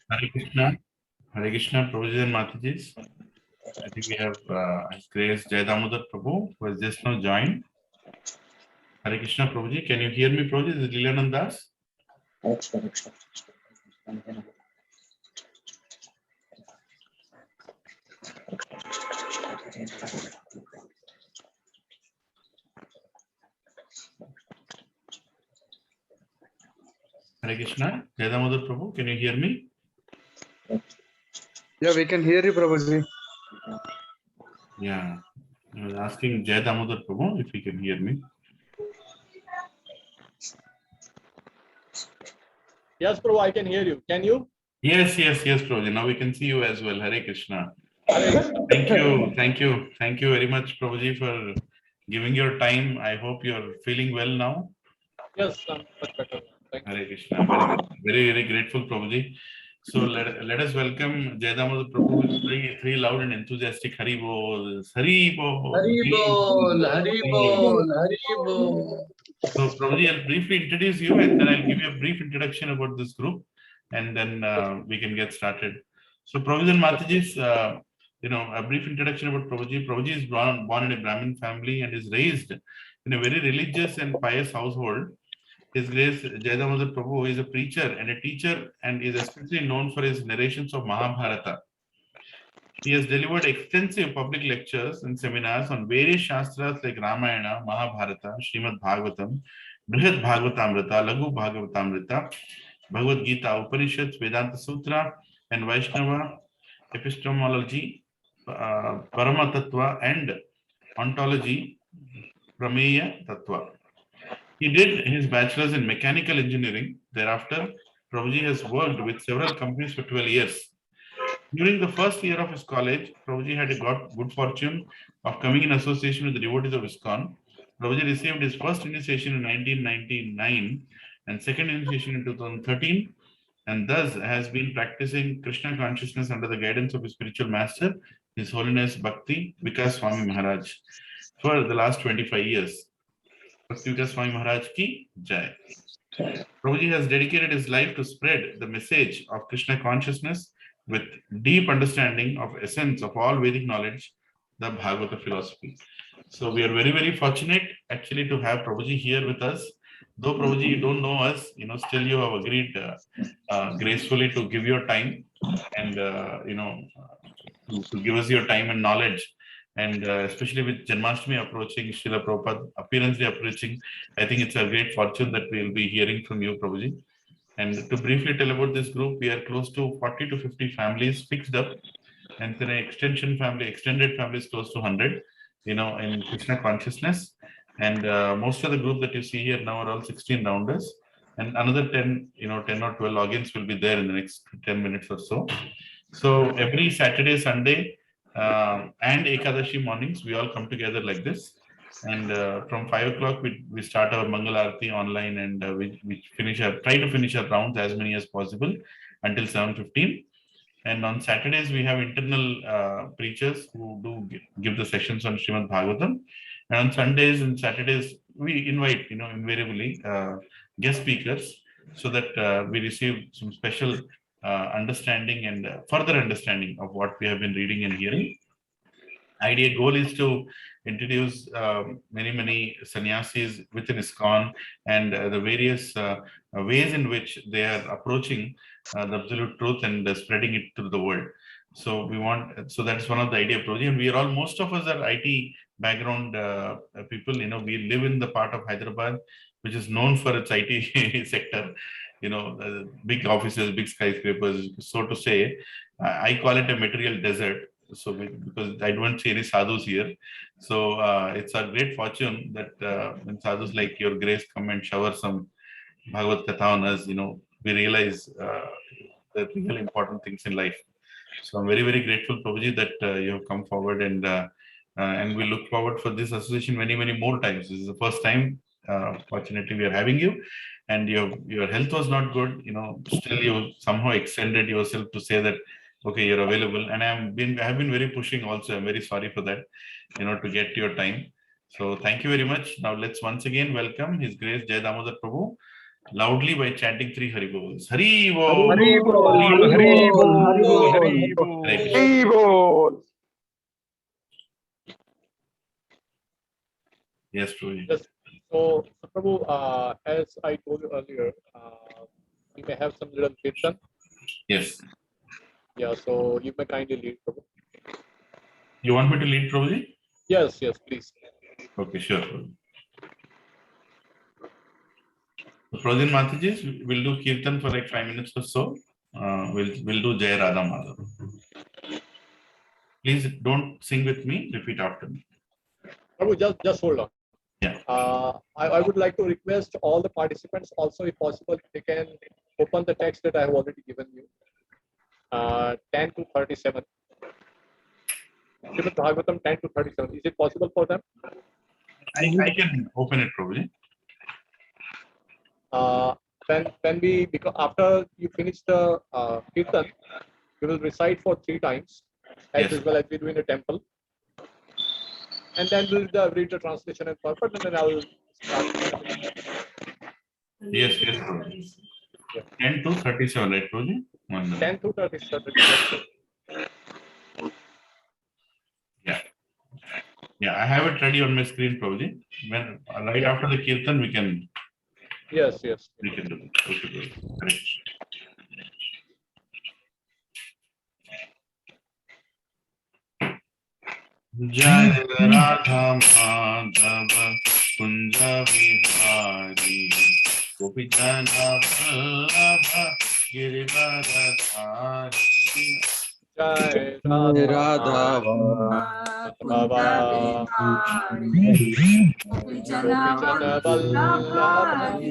Hare Krishna. Hare Krishna, Prabhuji and Matajis. I think we have His Grace Jai Damodar Prabhu, who has just now joined. Hare Krishna, Prabhuji. Can you hear me, Prabhuji? This is Leelanand Das. Hare Krishna, Jai Damodar Prabhu. Can you hear me? Yeah, we can hear you, Prabhuji. Yeah. I was asking Jai Damodar Prabhu if he can hear me. Yes, Prabhu, I can hear you. Can you? Yes, Prabhuji. Now we can see you as well. Hare Krishna. Hare Thank you very much, Prabhuji, for giving your time. I hope you're feeling well now. Yes, I'm much better. Thank you. Hare Krishna. Very grateful, Prabhuji. So let us welcome Jai Damodar Prabhu with three loud and enthusiastic Hari Bol. Hari Bol. Hari Bol, Hari Bol, Hari Bol. So Prabhuji, I'll briefly introduce you and then I'll give you a brief introduction about this group and then we can get started. So Prabhuji and Matajis, a brief introduction about Prabhuji. Prabhuji is born in a Brahmin family and is raised in a very religious and pious household. His Grace Jai Damodar Prabhu is a preacher and a teacher and is especially known for his narrations of Mahabharata. He has delivered extensive public lectures and seminars on various Shastras like Ramayana, Mahabharata, Srimad Bhagavatam, Brihad Bhagavatamrita, Laghu Bhagavatamrita, Bhagavad Gita, Upanishads, Vedanta Sutra, and Vaishnava epistemology, Parama Tattva, and ontology, Prameya Tattva. He did his bachelor's in mechanical engineering. Thereafter, Prabhuji has worked with several companies for 12 years. During the first year of his college, Prabhuji had got good fortune of coming in association with the devotees of ISKCON. Prabhuji received his first initiation in 1999 and second initiation in 2013, and thus has been practicing Krishna consciousness under the guidance of his spiritual master, His Holiness Bhakti Vikas Swami Maharaj, for the last 25 years. Bhakti Vikas Swami Maharaj ki Jai. Prabhuji has dedicated his life to spread the message of Krishna consciousness with deep understanding of essence of all Vedic knowledge, the Bhagavata philosophy. So we are very fortunate actually to have Prabhuji here with us. Though Prabhuji, you don't know us, still you have agreed gracefully to give your time and to give us your time and knowledge. And especially with Janmashtami approaching, Srila Prabhupada appearance approaching, I think it's a great fortune that we will be hearing from you, Prabhuji. And to briefly tell about this group, we are close to 40 to 50 families fixed up, and then an extended family is close to 100, in Krishna consciousness. And most of the group that you see here now are all 16 rounders, and another 10 or 12 logins will be there in the next 10 minutes or so. So every Saturday, Sunday, and Ekadashi mornings, we all come together like this. And from 5 o'clock, we start our Mangal Aarti online, and we try to finish our rounds as many as possible until 7:15. And on Saturdays, we have internal preachers who do give the sessions on Srimad Bhagavatam. And on Sundays and Saturdays, we invite, invariably guest speakers so that we receive some special understanding and further understanding of what we have been reading and hearing. Idea goal is to introduce many sannyasis within ISKCON and the various ways in which they are approaching the absolute truth and spreading it to the world. So that's one of the idea project. And most of us are IT background people. We live in the part of Hyderabad which is known for its IT sector. Big offices, big skyscrapers, so to say. I call it a material desert. So because I don't see any sadhus here, so it's a great fortune that when sadhus like your grace come and shower some Bhagavad Katha on us, we realize the real important things in life. So I'm very grateful, Prabhuji, that you have come forward and we look forward for this association many more times. This is the first time, fortunately, we are having you, and your health was not good. Still you somehow extended yourself to say that. Okay, you're available, and I have been very pushing also. I'm very sorry for that, to get your time. So thank you very much. Now let's once again welcome His Grace Jai Damodar Prabhu loudly by chanting 3 Hari Bols. Hari Bol. Hari Bol, Hari Bol, Hari Bol. Hare Krishna. Hari Bol. Yes, Prabhuji. Yes. So, Prabhu, as I told you earlier, we may have some little kirtan. Yes. Yeah, so you may kindly lead, Prabhu. You want me to lead, Prabhuji? Yes, yes, please. Okay, sure. Prabhuji. So, Prabhuji and Mataji, we'll do Kirtan for like 5 minutes or so. We'll do Jai Radha Madhava. Please don't sing with me, repeat after me. Prabhu, just hold on. Yeah. I would like to request all the participants also, if possible, they can open the text that I have already given you. 10 to 37. Srimad Bhagavatam 10 to 37. Is it possible for them? I can open it, Prabhuji. When we, because after you finish the kirtan, you will recite for 3 times, as Yes. usual as we do in the temple. And then we'll read the translation and purport, and then I will start. Yes, Prabhuji. 10 to 37, right, Prabhuji? 1 minute. 10 to 37. Yeah, I have it ready on my screen, Prabhuji. When right after the Kirtan, we can Yes, yes. do it. Okay, Prabhuji. Correct. Jai Radha Madhava Kunja Vihari Gopi Jana Vallabha Girivardhari Jai Radha Baba. Gopijana Vallabha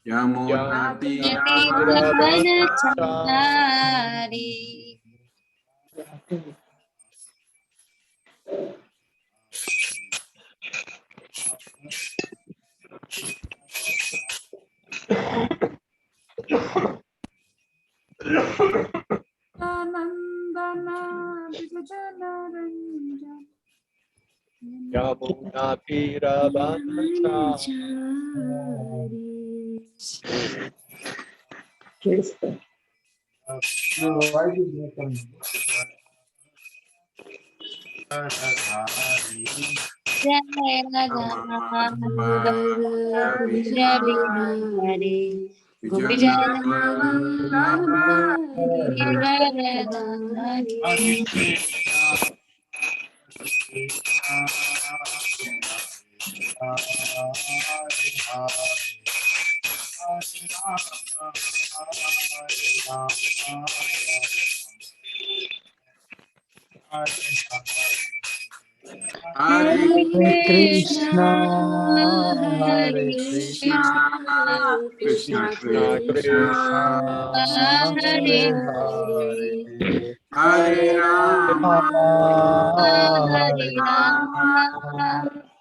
Yamuna Tira Hare Krishna, Hare Krishna, Krishna Krishna, Hare Hare, Hare Rama, Hare Rama,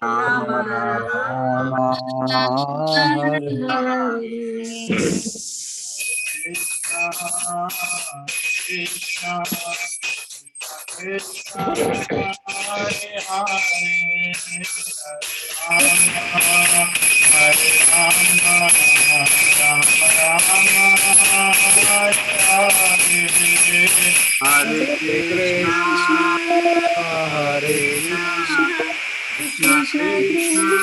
Rama Rama, Hare Hare Krishna, Hare Krishna, Krishna Krishna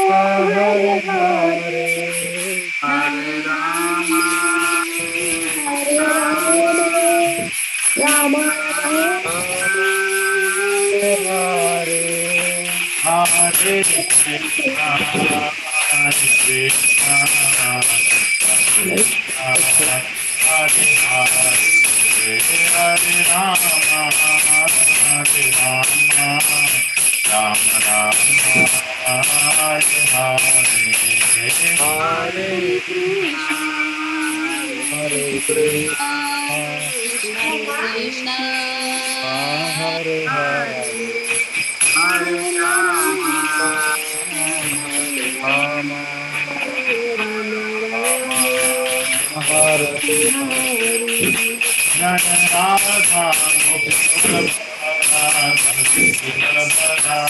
Hare Hare Hare Rama, Hare Rama Rama Hare Hare Krishna, Hare Krishna, Krishna Hare Hare, Hare Rama, Hare Rama, Rama Rama, Hare Hare. Hare Krishna Hare Krishna Krishna, Hare Hare Hare Rama, Rama Hare Jai Radha Gopal Jai Jai Radha Radha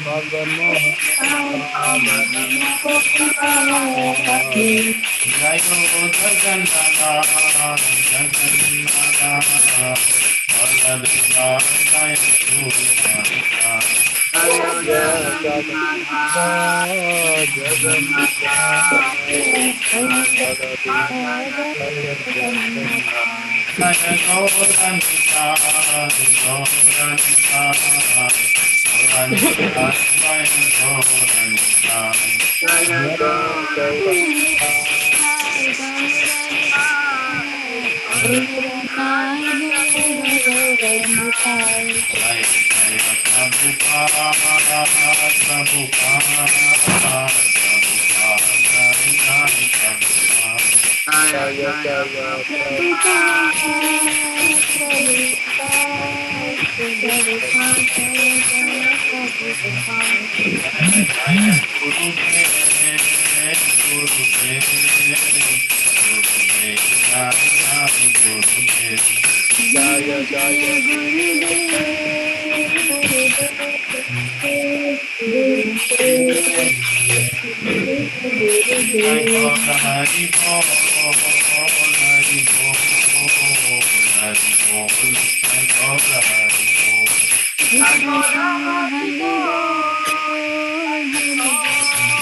Madan Mohan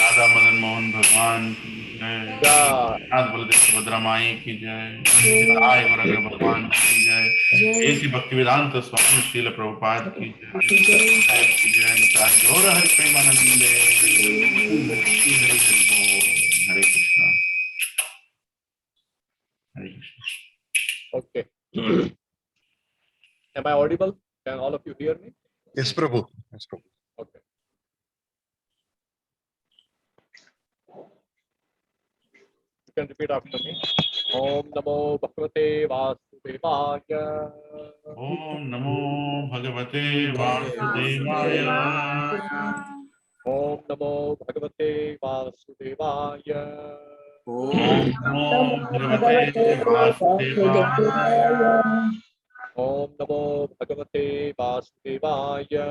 Radha Madan Mohan भगवान की जय, नाथ बलदेव सुभद्रा माई की जय, आय वरग्र भगवान की जय, ऐसी भक्ति वेदांत स्वामी श्रील प्रभुपाद की जय, निताय गौर हरि प्रेमानंदे। हरे कृष्णा, हरे Krishna. Okay. Am I audible? Can all of you hear me? Yes, Prabhu. Yes, Prabhu. Okay. You can repeat after me. Om Namo Bhagavate Vasudevaya. Om Namo Bhagavate Vasudevaya. Om Namo Bhagavate Vasudevaya. Om Namo Bhagavate Vasudevaya. Om Namo Bhagavate Vasudevaya.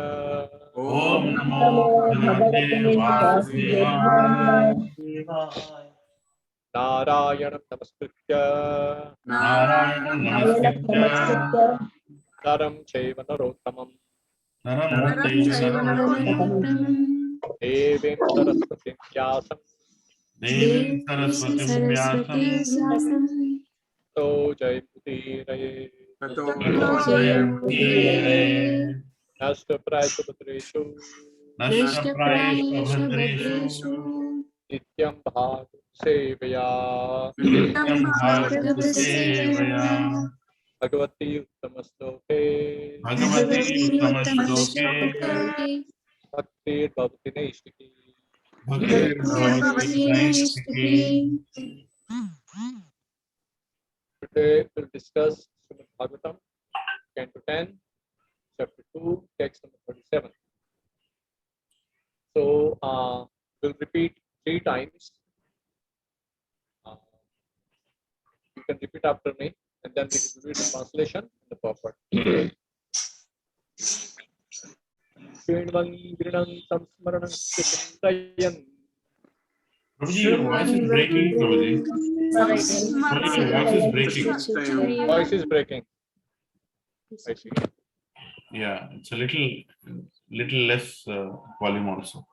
Om Namo Bhagavate Vasudevaya. Narayanam Namaskritya. Narayana Namaskritya. Naram Chaiva Narottamam. Naram Chaiva Narottamam. Devim Saraswatim Vyasam. Devim Saraswati Vyasam. To Jayamudiraye. Nashta Prayasubhadreshu. Nashta Prayeshu Bhadreshu. Nityam Bhagavad Sevaya. Nityam Bhagavad Sevaya. Bhagavati Uttamastoke. Bhagavati Uttamastoke. Bhakti Bhavati Naishiki. Bhakti Bhavati Naistiki. Today we'll discuss Srimad Bhagavatam, Canto 10, Chapter 2, Text number 37. So we'll repeat 3 times. You can repeat after me. and then we will read the translation and the purport. Shrinvan Grinam Samsmaranam Chittayan. Prabhuji, your voice is breaking, Prabhuji. Prabhuji, your voice is breaking. Voice is breaking. I see. Yeah, it's a little less volume also.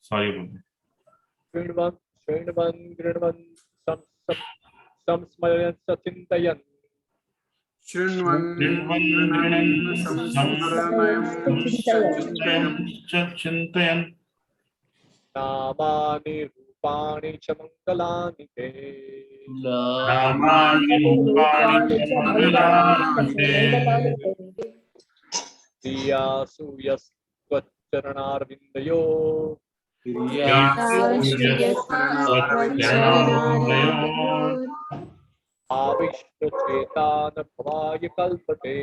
Sorry about that. Shrinvan Grinam Samsmaranam Chintayan. Chintayan. Namani Rupani Chamangalani Te. Namani Rupani Mangalante. Diya Suyas Vacharanar Vindayo. Avishta Chetana Bhavaya Kalpate.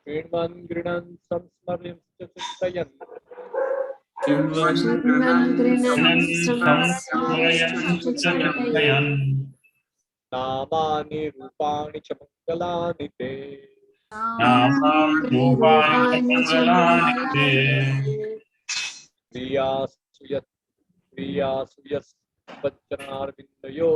Shrinvan Grinan Samsmaryam Chintayan. Namani Rupani Chamangalani Te. Priya Suyas Vacharanar Vindayo.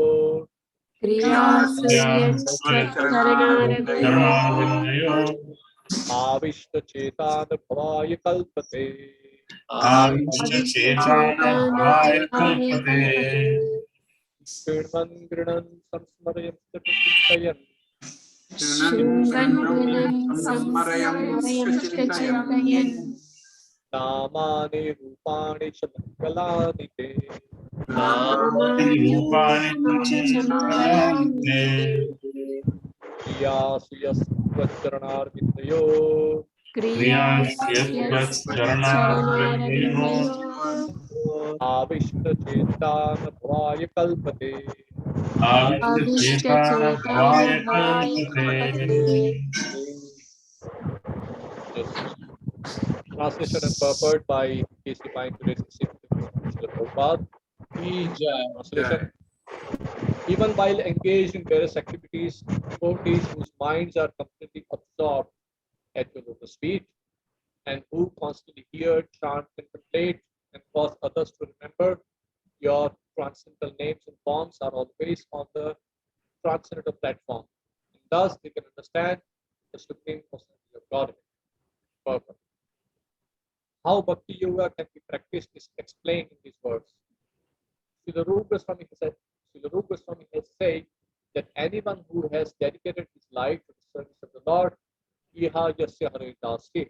Avishta Chetana Bhavaya Kalpate. Shrinvan Grinan Samsmaryam Chintayan. Namani Rupani Chamangalani Te. Priya Suyas Vacharanar Vindayo. Avishta Chetana Bhavaya Kalpate. Yes. Translation and purport by K.C. Pine to relationship with Srila Prabhupada. Translation. Even while engaged in various activities, devotees whose minds are completely absorbed at your lotus feet and who constantly hear, chant, contemplate, and cause others to remember your transcendental names and forms are always on the transcendental platform. And thus, they can understand the Supreme Personality of Godhead. Purpose. How Bhakti Yoga can be practiced is explained in these words. Srila Rupa Goswami has said that anyone who has dedicated his life to the service of the Lord, Iha Yasya Hare Dasi,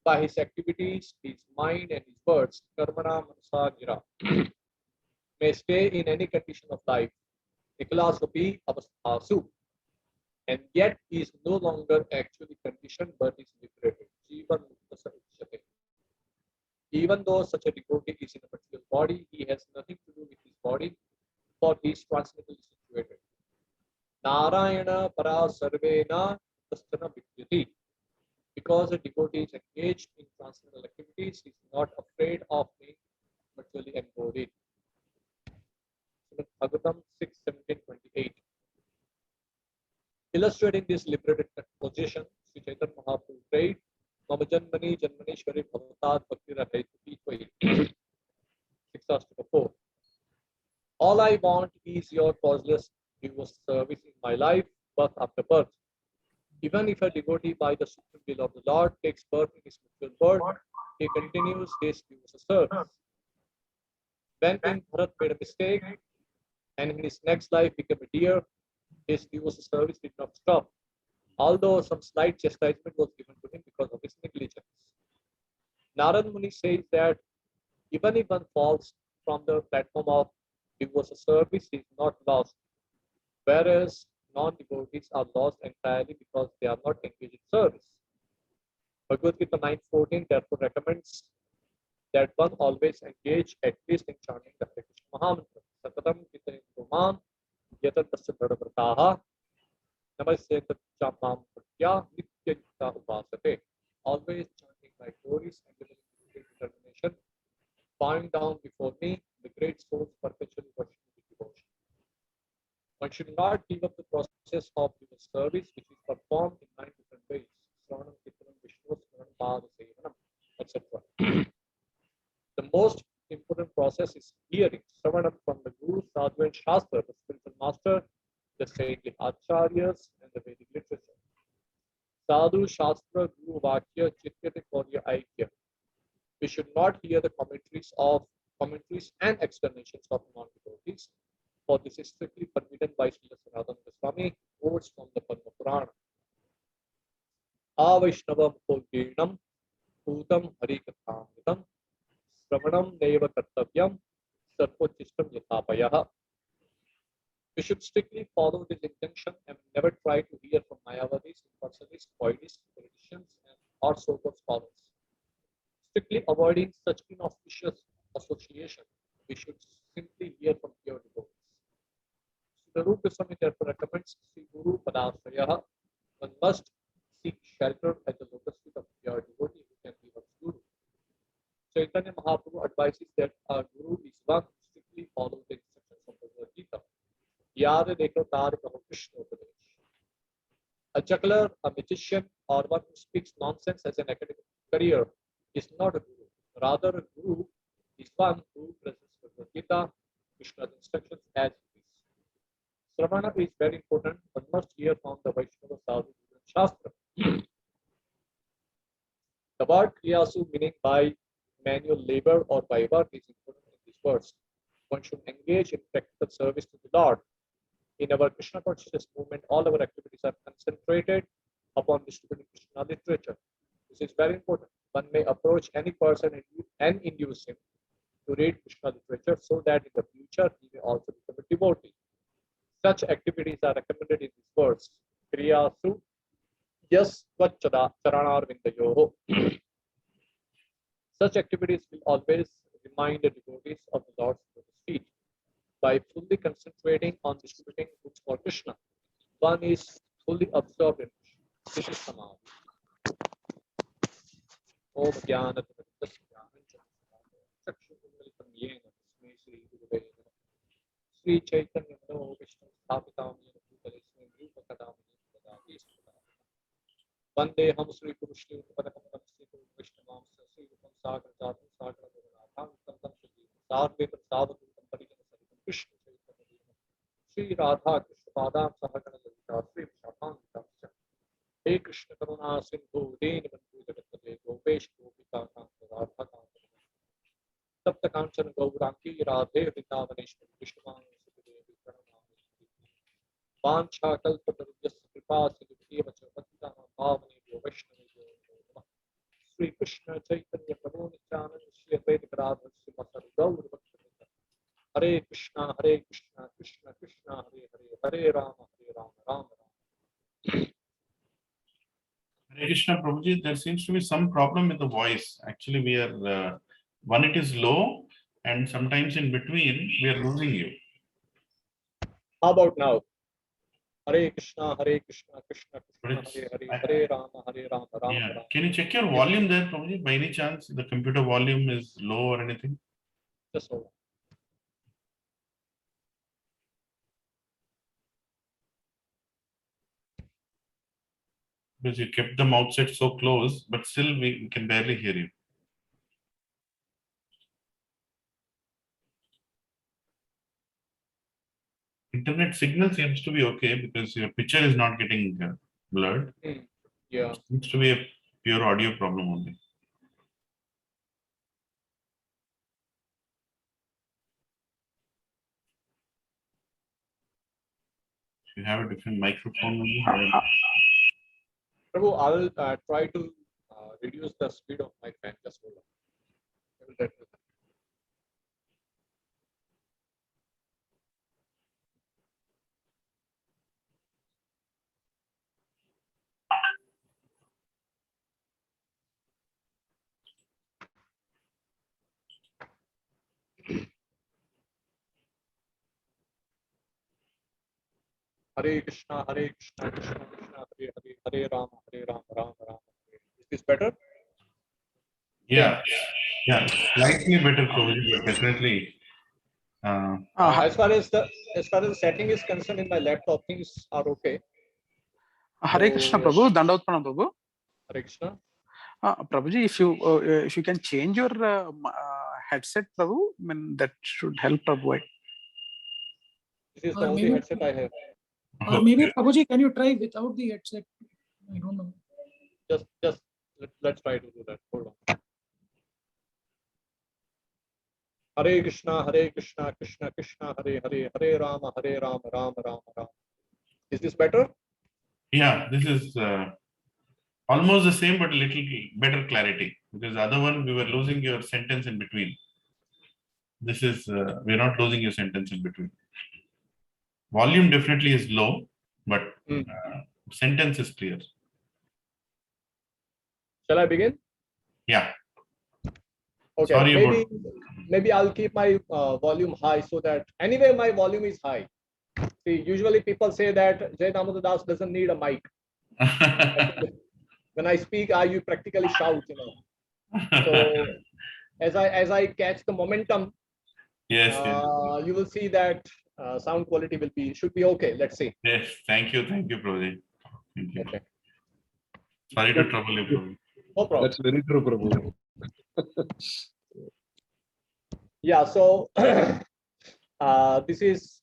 by his activities, his mind, and his words, Karmana Manasa Gira, may stay in any condition of life, Nikalasopi Avasthasu, and yet he is no longer actually conditioned but is liberated. Jivan Mukta Sarvishate. Even though such a devotee is in a material body, he has nothing to do with his body, for he is transcendentally situated. Narayana para sarvena tasthana vidyati. Because a devotee is engaged in transcendental activities, he is not afraid of being materially embodied. Bhagavatam 6:17-28. Illustrating this liberated position, Sri Chaitanya Mahaprabhu prayed, Mama Janmani Janmaneshwari Bhavatat Bhakti Rahayatuti Tvai. 6:4. All I want is your causeless devotional service in my life, birth after birth. Even if a devotee by the supreme will of the Lord takes birth in his material birth, he continues his devotional service. When King Bharat made a mistake and in his next life became a deer, his devotional service did not stop, although some slight chastisement was given to him because of his negligence. Narad Muni says that even if one falls from the platform of devotional service, he is not lost, whereas non-devotees are lost entirely because they are not engaged in service. Bhagavad Gita 9:14 therefore recommends that one always engage at least in chanting the Hare Krishna Mahamantra. Satatam Kitayam Yatan Tasya Dharavrataha Namaste Chamam Pratya Nitya Yukta Upasate. Always chanting by glories and with determination bowing down before me, the great souls perpetually worship with devotion. One should not give up the process of human service, which is performed in 9 different ways. Sravanam, Kirtanam, Vishnu, Smaranam, Pada, Sevanam, etc. The most important process is hearing Sravanam from the Guru, Sadhu, and Shastra, the spiritual master, the saintly acharyas, and the Vedic literature. Sadhu, Shastra, Guru, Vakya, Chityate, Korya, Aikya. We should not hear the commentaries and explanations of non-devotees, for this is strictly forbidden by Srila Sanatana Goswami, quotes from the Padma Purana. Avaishnavam Kolginam, Putam Harikathamritam, Sravanam Neva Kartavyam, Sarpochistam Yathapayah. We should strictly follow this injunction and never try to hear from Mayavadis, impersonalists, voidists, politicians, and or so-called scholars. Strictly avoiding such inauspicious association, we should simply hear from pure devotees. The Rupa Goswami therefore recommends Sri Guru Padashraya. One must seek shelter at the lotus feet of pure devotee who can be one's Guru. Chaitanya Mahaprabhu advises that our Guru is one who strictly follows the instructions of the Bhagavad Gita. Yada Dekho Tar Kaho Krishna Upadesh. A juggler, a magician, or one who speaks nonsense as an academic career is not a Guru. Rather, a Guru is one who presents Bhagavad Gita, Krishna's instructions as it is. Sravana is very important. One must hear from the Vaishnava Sadhu and Shastra. The word Kriyasu, meaning by manual labor or by work, is important in this verse. One should engage in practical service to the Lord. In our Krishna consciousness movement, all our activities are concentrated upon distributing Krishna literature. This is very important. One may approach any person and induce him to read Krishna literature so that in the future he may also become a devotee. Such activities are recommended in this verse. Kriyasu Yas Charanarvindayoho. Such activities will always remind the devotees of the Lord's lotus feet. By fully concentrating on distributing books for Krishna, one is fully absorbed in Krishna. This is Samadhi. Om Jnana Sri Chaitanya Mano Vishnu Sthapitam Yena Bhutale Sri Rupa Kadamini Dadati Sri Vande Ham Sri Purushni Upadakam Sri Guru Vaishnavam Sri Rupam Sagar Jatam Sagar Bhagavatam Tam Sri Sarvetam Savadutam Parijana Saritam Krishna Chaitanya Sri Radha Krishna Padam Sahagana Lalita Sri Vishapam Vitamcha He Krishna Karuna Sindhu Dini Bandhu Jagatpate Gopesh Gopika Kanta Radha Kanta Sapta Kanchan Gauranki Radhe Vrindavaneshwari Krishna Sudevi Pranamami Vancha Kalpatarujya Kripa Siddhi Vacha Bhavani Vaishnavi Sri Krishna Chaitanya Prabhu Nityananda Shri Advaita Radha Srimad Gaur Bhakti Hare Krishna Krishna Krishna Hare Hare Hare Rama Rama Rama. Hare Krishna Prabhuji, there seems to be some problem with the voice. Actually, we are, one, it is low, and sometimes in between, we are losing you. How about now? Hare Krishna Krishna But Krishna it's- Hare Hare Hare Rama Rama Yeah. Rama. Can you check your volume there, Prabhuji? By any chance, the computer volume is low or anything? Just hold on. Because you kept the mouth set so close, but still we can barely hear you. Internet signal seems to be okay because your picture is not getting blurred. Yeah. Seems to be a pure audio problem only. You have a different microphone only. Prabhu, I will try to reduce the speed of my fan. Just hold on. I will try to do that. Hare Krishna Krishna Krishna Hare Hare Hare Rama Rama Rama Hare. Is this better? Yeah. Yeah, slightly better, Prabhuji, but definitely. As far as the setting is concerned in my laptop, things are okay. Hare Krishna, So, Prabhu. Dandavat Pranam, Prabhu. Hare Krishna. Prabhuji, if you can change your headset, Prabhu, I mean, that should help, Prabhu. This is Or the only maybe- headset I have. Or maybe Prabhuji, can you try without the headset? I don't know. Just let's try to do that. Hold on. Hare Krishna, Krishna Krishna, Hare Hare, Hare Rama, Rama Rama. Is this better? Yeah, this is almost the same, but a little better clarity, because the other one we were losing your sentence in between. This is we're not losing your sentence in between. Volume definitely is low, but sentence is clear. Shall I begin? Yeah. Okay. Sorry maybe I'll keep my volume high so that anyway my volume is high. See, usually people say that Jai Damodar Das doesn't need a mic. When I speak, you practically shout, you know. So as I catch the momentum, yes, you will see that sound quality should be okay. Let's see. yes. Thank you, Prabhuji. Thank you. Okay. Sorry to trouble you, Prabhuji. No problem. That's very true, Prabhu. Yeah. So this is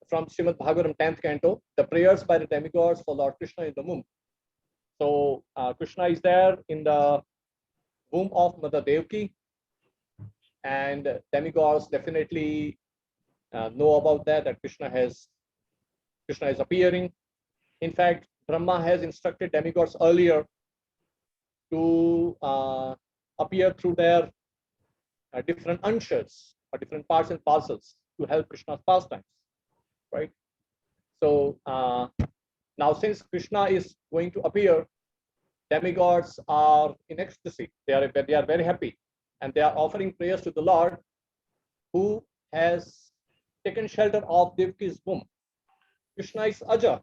from Srimad Bhagavatam 10th canto, the prayers by the demigods for Lord Krishna in the womb. So Krishna is there in the womb of Mother Devaki, and demigods definitely know about that Krishna is appearing. In fact, Brahma has instructed demigods earlier to appear through their different anshas or different parts and parcels to help Krishna's pastimes, right? So now since Krishna is going to appear, demigods are in ecstasy. They are very happy, and they are offering prayers to the Lord, who has taken shelter of Devaki's womb. Krishna is Aja,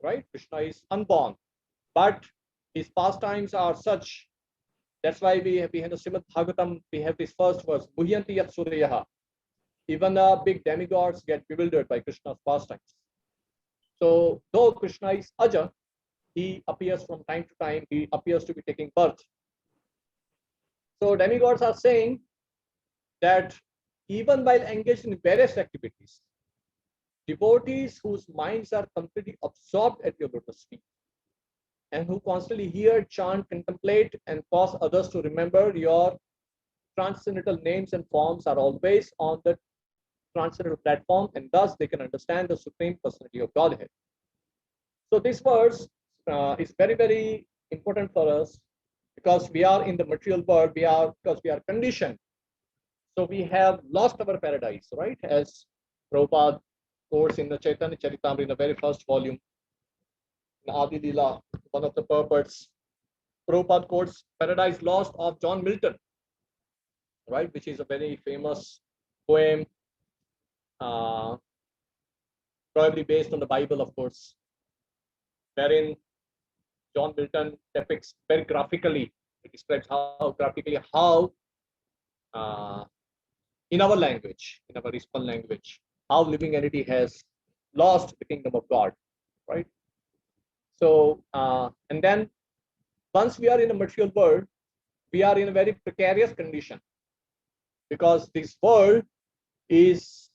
right? Krishna is unborn, but his pastimes are such. That's why we have the Srimad Bhagavatam. We have this first verse: Muhyanti yat suryaha. Even big demigods get bewildered by Krishna's pastimes. So though Krishna is Aja, he appears from time to time. He appears to be taking birth. So demigods are saying that even while engaged in various activities, devotees whose minds are completely absorbed at your lotus feet and who constantly hear, chant, contemplate, and cause others to remember your transcendental names and forms are always on the transcendental platform, and thus they can understand the Supreme Personality of Godhead. So this verse is very, very important for us because we are in the material world, because we are conditioned. So we have lost our paradise, right? As Prabhupada quotes in the Chaitanya Charitamrita in the very first volume, in Adi Lila, one of the purports, Prabhupada quotes Paradise Lost of John Milton, right? Which is a very famous poem, probably based on the Bible, of course, wherein John Milton depicts very graphically, it describes how in our language, in our Rispal language, how living entity has lost the kingdom of God, right? So, and then once we are in the material world, we are in a very precarious condition because this world is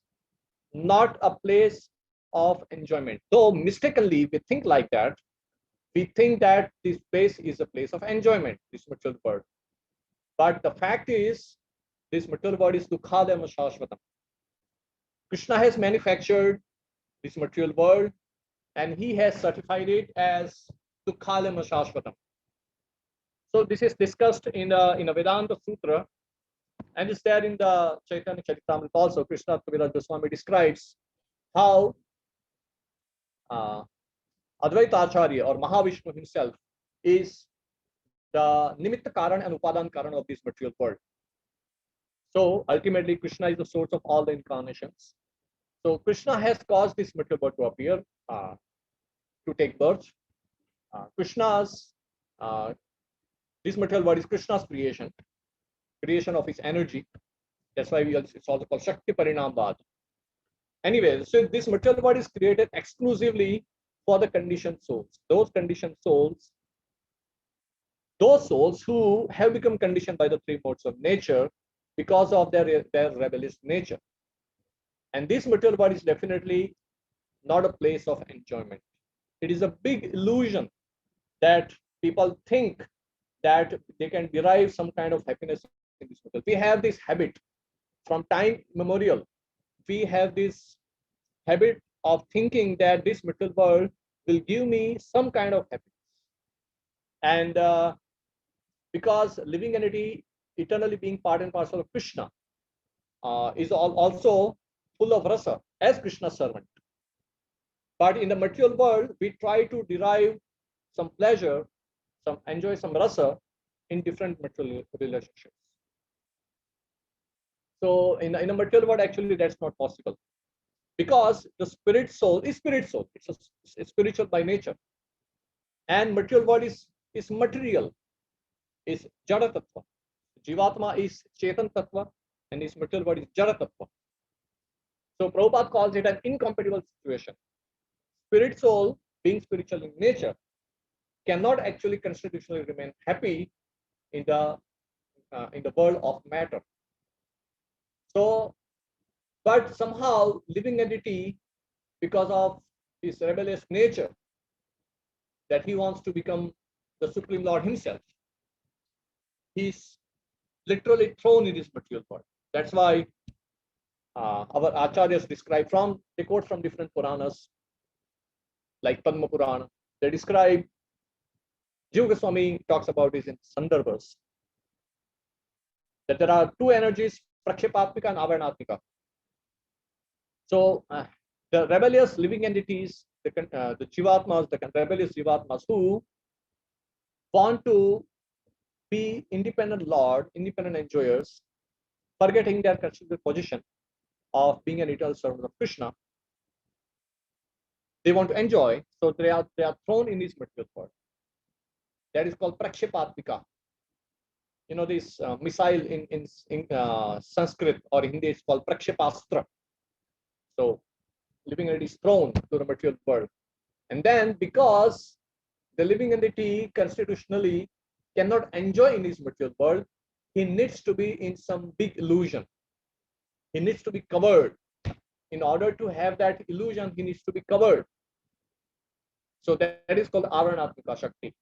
not a place of enjoyment. Though mistakenly we think like that, we think that this place is a place of enjoyment, this material world. But the fact is, this material world is Dukkhalaya Shashvatam. Krishna has manufactured this material world and he has certified it as Dukkhalaya Shashvatam. So this is discussed in a Vedanta Sutra, and it's there in the Chaitanya Charitamrita also. Krishna Kaviraj Goswami describes how Advaita Acharya or Mahavishnu himself is the Nimitta Karan and Upadan Karan of this material world. So ultimately, Krishna is the source of all the incarnations. So Krishna has caused this material world to appear, to take birth. Krishna's this material world is Krishna's creation, creation of his energy. That's why it's also called Shakti Parinambad. Anyway, so this material body is created exclusively for the conditioned souls. Those conditioned souls, those souls who have become conditioned by the three modes of nature because of their rebellious nature. And this material body is definitely not a place of enjoyment. It is a big illusion that people think that they can derive some kind of happiness in this material. We have this habit from time immemorial. We have this habit of thinking that this material world will give me some kind of happiness. And because living entity eternally being part and parcel of Krishna is also full of rasa as Krishna's servant. But in the material world, we try to derive some pleasure, enjoy some rasa in different material relationships. So in a material world, actually, that's not possible, because the spirit soul is spirit soul. It's spiritual by nature, and material world is material, is jada tattva. Jivatma is chetan tattva, and this material world is jada tattva. So Prabhupada calls it an incompatible situation. Spirit soul, being spiritual in nature, cannot actually constitutionally remain happy in the world of matter. So, but somehow living entity, because of his rebellious nature, that he wants to become the Supreme Lord himself, he's literally thrown in this material world. That's why our acharyas describe they quote from different Puranas, like Padma Purana. They describe, Jiva Goswami talks about this in Sandarbhas, that there are two energies, Prakshepatmika and Avaranatmika. So the rebellious living entities, the Jivatmas, the rebellious Jivatmas who want to be independent Lord, independent enjoyers, forgetting their considered position of being an eternal servant of Krishna, they want to enjoy, so they are thrown in this material world. That is called Prakshepatmika. You know, this missile in Sanskrit or Hindi is called Prakshepastra. So living entity is thrown to the material world. And then because the living entity constitutionally cannot enjoy in this material world, he needs to be in some big illusion. He needs to be covered. In order to have that illusion, he needs to be covered. So that is called Avaranatmika Shakti.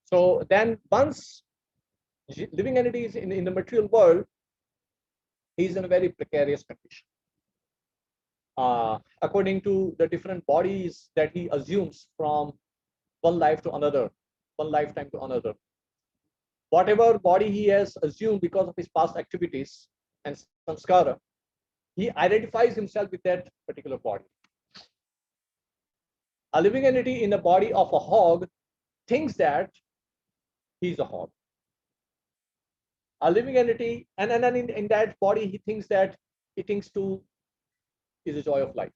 So then once living entity is in the material world, he is in a very precarious condition. According to the different bodies that he assumes from one life to another, one lifetime to another. Whatever body he has assumed because of his past activities and samskara, he identifies himself with that particular body. A living entity in the body of a hog thinks that he's a hog. A living entity, and then in that body, he thinks that eating stew is the joy of life.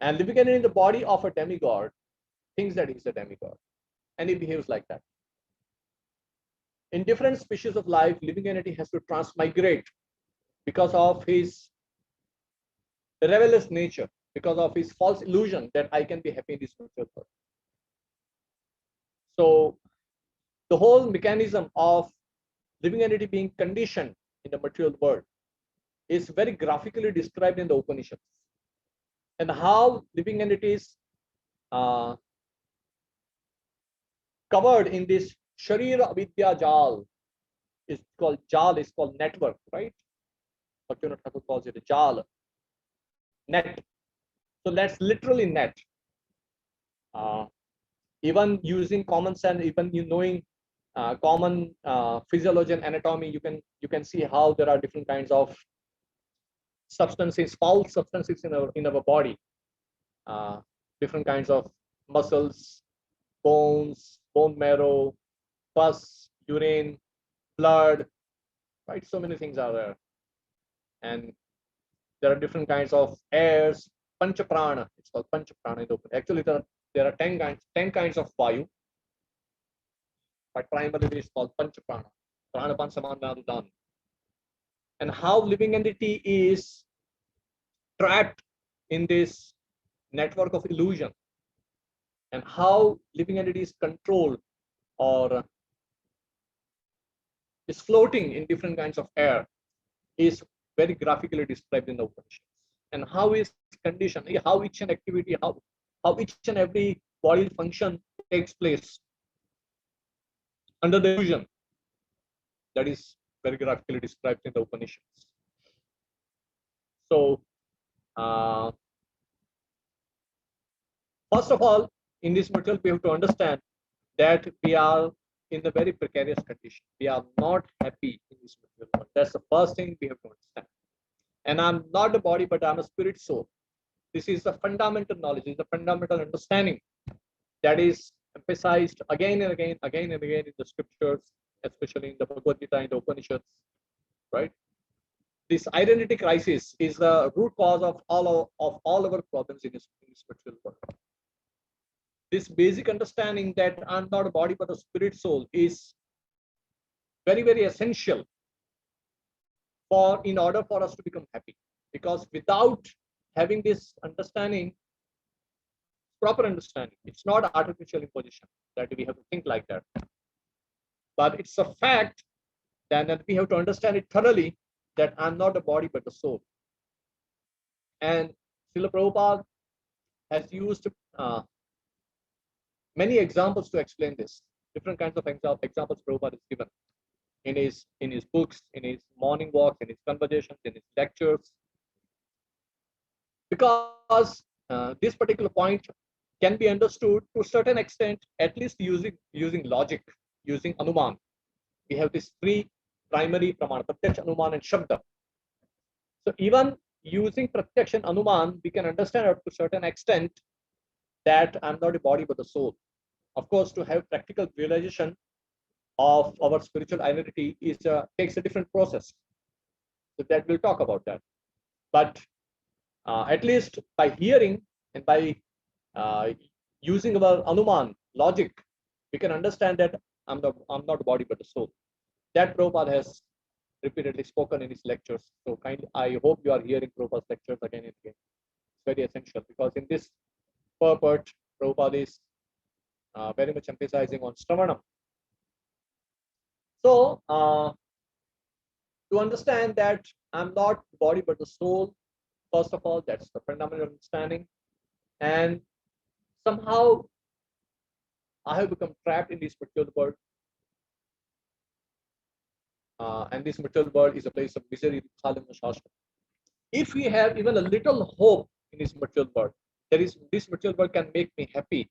And living entity in the body of a demigod thinks that he's a demigod, and he behaves like that. In different species of life, living entity has to transmigrate because of his rebellious nature, because of his false illusion that I can be happy in this material world. So the whole mechanism of living entity being conditioned in the material world is very graphically described in the Upanishads, and how living entities covered in this Sharira Avidya Jal is called network, right? Bhaktivinoda Thakur calls it a Jal, net. So that's literally net. Even using common sense, even knowing common physiology and anatomy, you can see how there are different kinds of substances, foul substances in our body, different kinds of muscles, bones, bone marrow, pus, urine, blood, right? So many things are there, and there are different kinds of airs. Panchaprana, it's called Panchaprana. Actually, there are 10 kinds of vayu. but primarily it's called Panchaprana, Pranapan Samanadhan. And how living entity is trapped in this network of illusion, and how living entity is controlled or is floating in different kinds of air is very graphically described in the Upanishads. And how is condition, how each and activity, how each and every body function takes place under the illusion, that is very graphically described in the Upanishads. So, first of all, in this material, we have to understand that we are in a very precarious condition. We are not happy in this material world. That's the first thing we have to understand. And I'm not a body, but I'm a spirit soul. This is the fundamental knowledge, is the fundamental understanding that is emphasized again and again in the scriptures, especially in the Bhagavad Gita and the Upanishads, right? This identity crisis is the root cause of all our problems in this material world. This basic understanding that I'm not a body but a spirit soul is very, very essential in order for us to become happy. Because without having this understanding, proper understanding, it's not artificial imposition that we have to think like that. But it's a fact that we have to understand it thoroughly, that I'm not a body but a soul. And Srila Prabhupada has used many examples to explain this. Different kinds of examples Prabhupada is given in his books, in his morning walks, in his conversations, in his lectures. Because this particular point can be understood to a certain extent, at least using logic, using Anuman. We have these three primary pramana, Pratyaksha, Anuman, and Shabda. So even using Pratyaksha and Anuman, we can understand up to a certain extent that I'm not a body but a soul. Of course, to have practical realization of our spiritual identity takes a different process. So that we'll talk about that. But at least by hearing and by using our Anuman logic, we can understand that I'm not a body but a soul. That Prabhupada has repeatedly spoken in his lectures. So kindly, I hope you are hearing Prabhupada's lectures again and again. It's very essential, because in this purport, Prabhupada is very much emphasizing on Shravanam. So, to understand that I'm not the body but the soul, first of all, that's the fundamental understanding. And somehow I have become trapped in this material world. And this material world is a place of misery. If we have even a little hope in this material world, this material world can make me happy,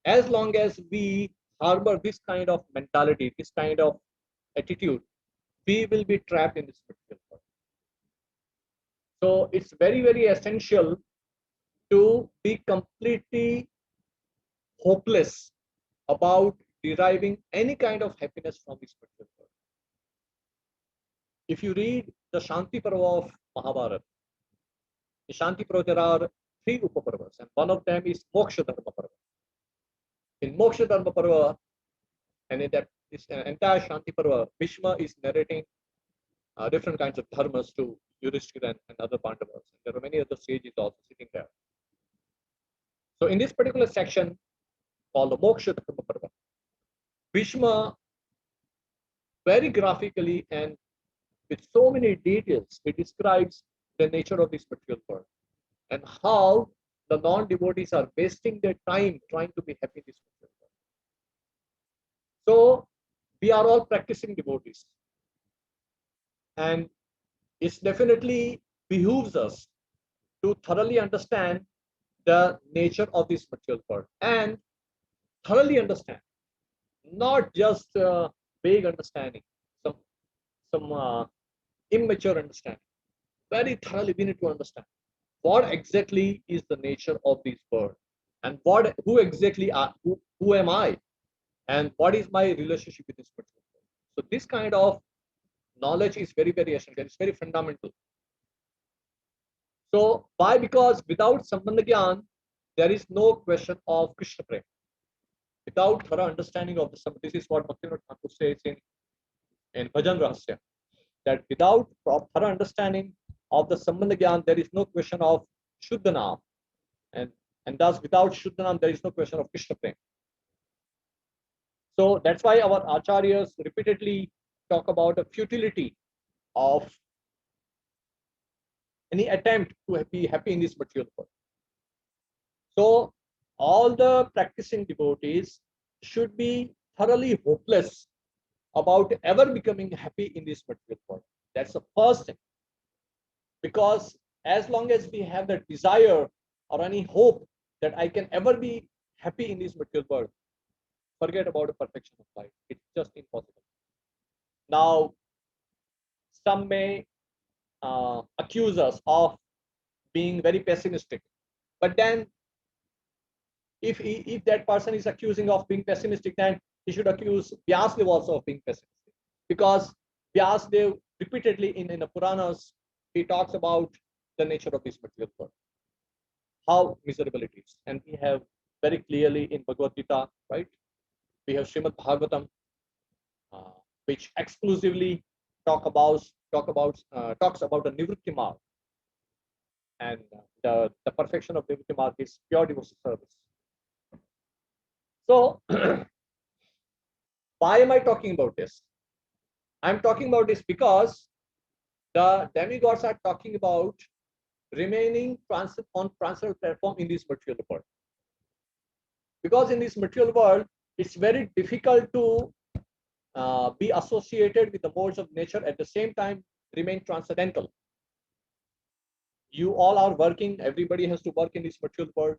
as long as we harbor this kind of mentality, this kind of attitude, we will be trapped in this material world. So it's very, very essential to be completely hopeless about deriving any kind of happiness from this material world. If you read the Shanti Parva of Mahabharata, the Shanti Parva, there are 3 Upaparvas, and one of them is Moksha Dharma Parva. In Moksha Dharma Parva, and in that this entire Shanti Parva, Bhishma is narrating different kinds of dharmas to Yudhishthira and other Pandavas. There are many other sages also sitting there. So in this particular section called the Moksha Dharma Parva, Bhishma very graphically and with so many details, he describes the nature of this material world and how the non-devotees are wasting their time trying to be happy in this material world. So we are all practicing devotees, and it definitely behooves us to thoroughly understand the nature of this material world, and thoroughly understand, not just vague understanding, some immature understanding. Very thoroughly we need to understand what exactly is the nature of this world, and who exactly who am I, and what is my relationship with this material world. So this kind of knowledge is very, very essential. It's very fundamental. So why? Because without Sambandha Gyan, there is no question of Krishna Prem. without thorough understanding of the Sambandha. This is what Bhaktivinoda Thakur says in Bhajan Rahasya, that without thorough understanding of the Sambandha Gyan, there is no question of Shuddhanam. And thus, without Shuddhanam, there is no question of Krishna Prem. So that's why our acharyas repeatedly talk about the futility of any attempt to be happy in this material world. So all the practicing devotees should be thoroughly hopeless about ever becoming happy in this material world. That's the first thing. Because as long as we have that desire or any hope that I can ever be happy in this material world, forget about the perfection of life. It's just impossible. Now, some may accuse us of being very pessimistic, but then if that person is accusing of being pessimistic, then he should accuse Vyasdev also of being pessimistic, because Vyasdev repeatedly in the Puranas, he talks about the nature of this material world, how miserable it is. And we have very clearly in Bhagavad Gita, right? We have Srimad Bhagavatam, which exclusively talks about the Nivritti Marg, and the perfection of Nivritti Marg is pure devotional service. So, why am I talking about this? I'm talking about this because the demigods are talking about remaining on transcendental platform in this material world. Because in this material world, it's very difficult to be associated with the modes of nature, at the same time remain transcendental. You all are working, everybody has to work in this material world,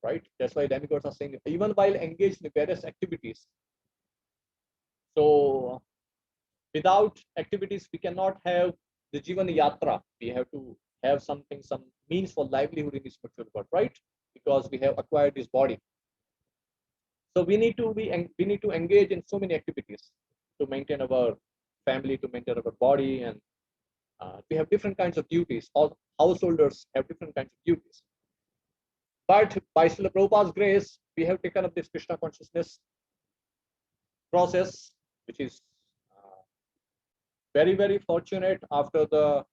right? That's why demigods are saying, even while engaged in various activities. So without activities, we cannot have the Jivana Yatra. We have to have some means for livelihood in this material world, right? Because we have acquired this body. So we need to engage in so many activities to maintain our family, to maintain our body, and we have different kinds of duties. All householders have different kinds of duties. But by Srila Prabhupada's grace, we have taken up this Krishna consciousness process, which is very, very fortunate after the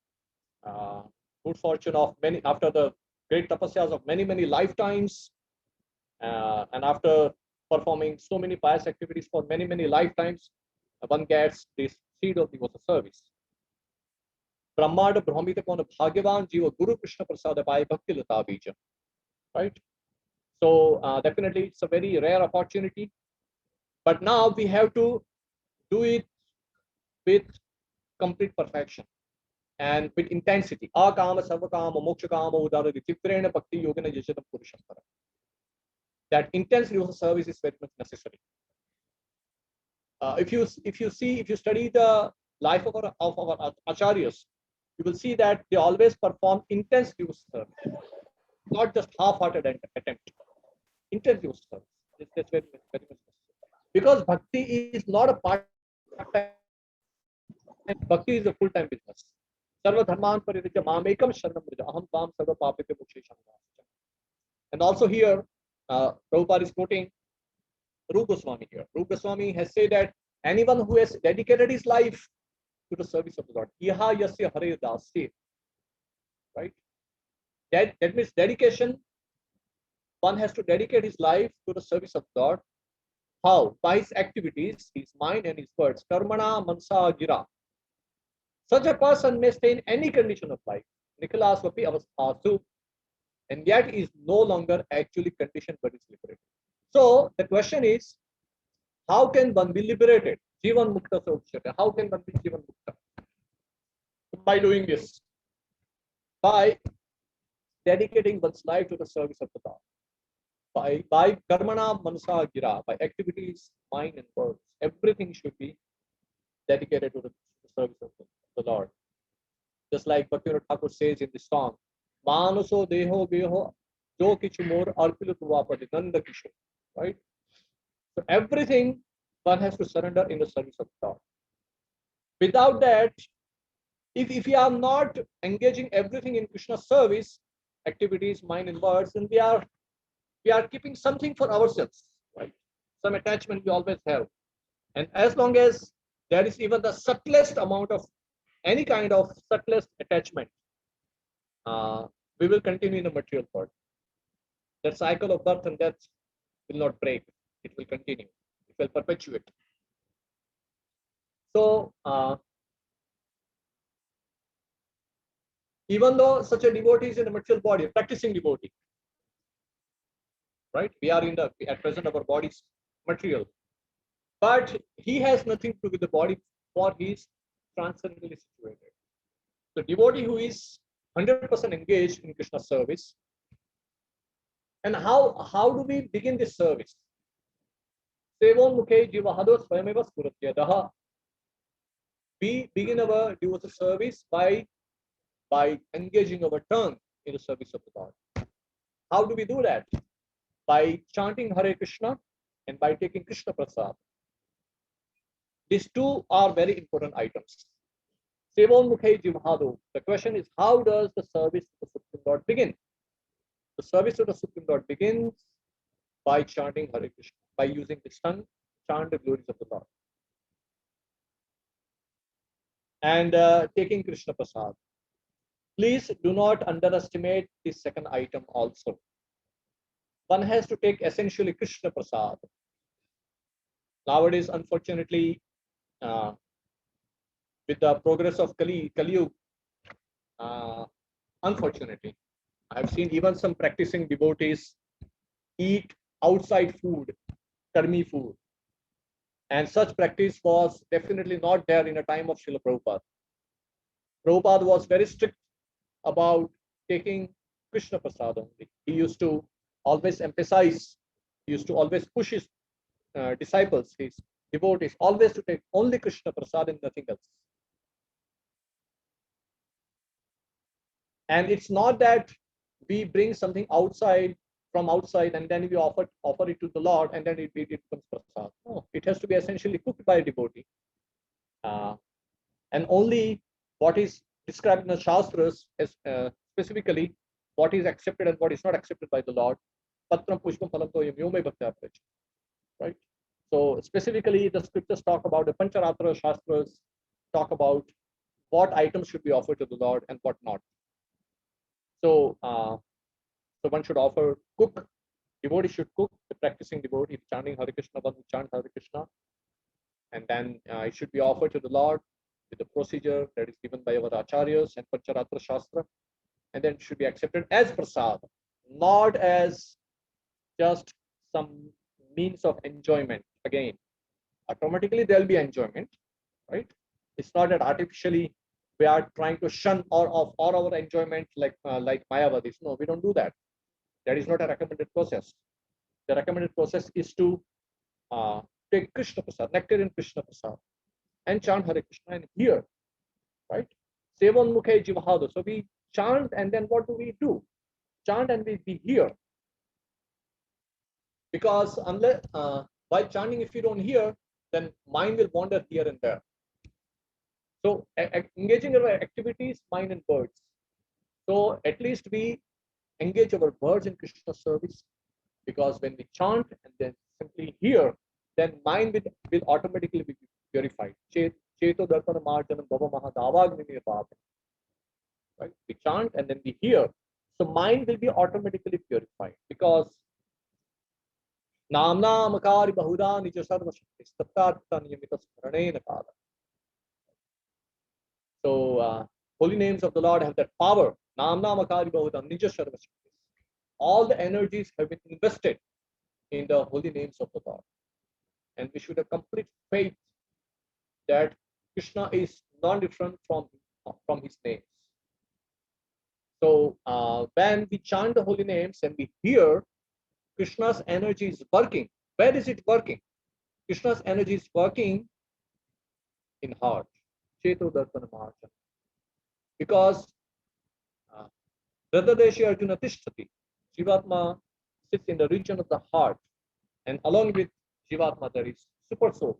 good fortune of many, after the great tapasyas of many, many lifetimes, and after performing so many pious activities for many, many lifetimes, one gets this seed of devotional service. Brahmada Brahmita Kona Bhagavan Jiva Guru Krishna Prasada Pai Bhakti Lata Bija. Right? So definitely it's a very rare opportunity. But now we have to do it with complete perfection and with intensity. Akama Sarvakama Mokshakama Udara Chitrena Bhakti Yogana Yajadam Purushantara. That intense devotional service is very much necessary. If you study the life of our acharyas, you will see that they always perform intense devotional service, not just half-hearted attempt. Intense devotional service. That's very much necessary. Because bhakti is not a part-time. Bhakti is a full-time business. Sarva dharman paririja mamekam sharanam vrija aham tvam sarva papete mokshesham. And also here, Prabhupada is quoting Rupa Goswami here. Rupa Goswami has said that anyone who has dedicated his life to the service of the Lord, Iha Yasya Hare Dasi, right? That means dedication. One has to dedicate his life to the service of God. How? By his activities, his mind and his words. Karmana mansa gira. Such a person may stay in any condition of life. Nicholas Vapi Avasthasu, and yet is no longer actually conditioned but is liberated. So the question is, how can one be liberated? Jivan Mukta Sauchyata. How can one be Jivan Mukta? By doing this. By dedicating one's life to the service of the Lord. By karmana manasa gira, by activities, mind and words, everything should be dedicated to the service of the Lord. Just like Bhaktivinoda Thakur says in the song, Manuso deho geho jo kichu more arpilu tuvapadi nanda kishu. Right? So everything one has to surrender in the service of God. Without that, if we are not engaging everything in Krishna's service, activities, mind and words, then we are keeping something for ourselves, right? Some attachment we always have. And as long as there is even the subtlest amount of any kind of subtlest attachment, we will continue in the material world. That cycle of birth and death will not break. It will continue. It will perpetuate. So, even though such a devotee is in the material body, practicing devotee, right? We are in the, at present our body is material, but he has nothing to do with the body, for he is transcendently situated. The devotee who is 100% engaged in Krishna service. And how do we begin this service? Sevon mukhe jivahado swayameva spuratyadaha. We begin our devotional service by engaging our tongue in the service of the Lord. How do we do that? By chanting Hare Krishna and by taking Krishna Prasad. These two are very important items. Sevon mukhe jivahado. The question is, how does the service of the Supreme Lord begin? The service of the Supreme Lord begins by chanting Hare Krishna, by using the tongue, chant the glories of the Lord. And taking Krishna Prasad. Please do not underestimate the second item also. One has to take essentially Krishna Prasad. Nowadays, unfortunately, with the progress of Kali Yuga, unfortunately, I have seen even some practicing devotees eat outside food, karmi food. And such practice was definitely not there in the time of Srila Prabhupada. Prabhupada was very strict about taking Krishna Prasad only. He used to always emphasize, he used to always push his disciples, his devotees, always to take only Krishna Prasad and nothing else. And it's not that we bring something outside, from outside, and then we offer it to the Lord, and then it becomes prasad. No, it has to be essentially cooked by a devotee. And only what is described in the Shastras, as, specifically what is accepted and what is not accepted by the Lord. Patram pushpam phalam toyam yome bhakta. Right? So specifically the scriptures talk about the Pancharatra Shastras, talk about what items should be offered to the Lord and what not. So, so one should offer, cook, devotee should cook, the practicing devotee, chanting Hare Krishna, one who chant Hare Krishna, and then it should be offered to the Lord with the procedure that is given by our acharyas and Pancharatra Shastra, and then it should be accepted as prasad, not as just some means of enjoyment. Again, automatically there will be enjoyment, right? It's not that artificially we are trying to shun or our enjoyment like Mayavadis. No, we don't do that. That is not a recommended process. The recommended process is to take Krishna Prasad, nectar in Krishna Prasad, and chant Hare Krishna and hear, right? Sevon mukhe jivahado. So we chant and then what do? Chant and we hear. Because unless while chanting, if you don't hear, then mind will wander here and there. So engaging our activities, mind and words. So at least we engage our words in Krishna service, because when we chant and then simply hear, then mind will automatically be purified. Cheto darpana marjanam bhava mahadavagni papa. Right? We chant and then we hear. So mind will be automatically purified, because namna makari bahuda nija sarva shakti tattartha niyamita smaranena kala. So holy names of the Lord have that power. Namna makari bahuda nija sarva shakti. All the energies have been invested in the holy names of the Lord. And we should have complete faith that Krishna is non-different from his names. So when we chant the holy names and we hear, Krishna's energy is working. Where is it working? Krishna's energy is working in heart. Cheto darpana marjan. Because Radhadeshi Arjuna Tishtati, Jivatma sits in the region of the heart, and along with Jivatma there is super soul.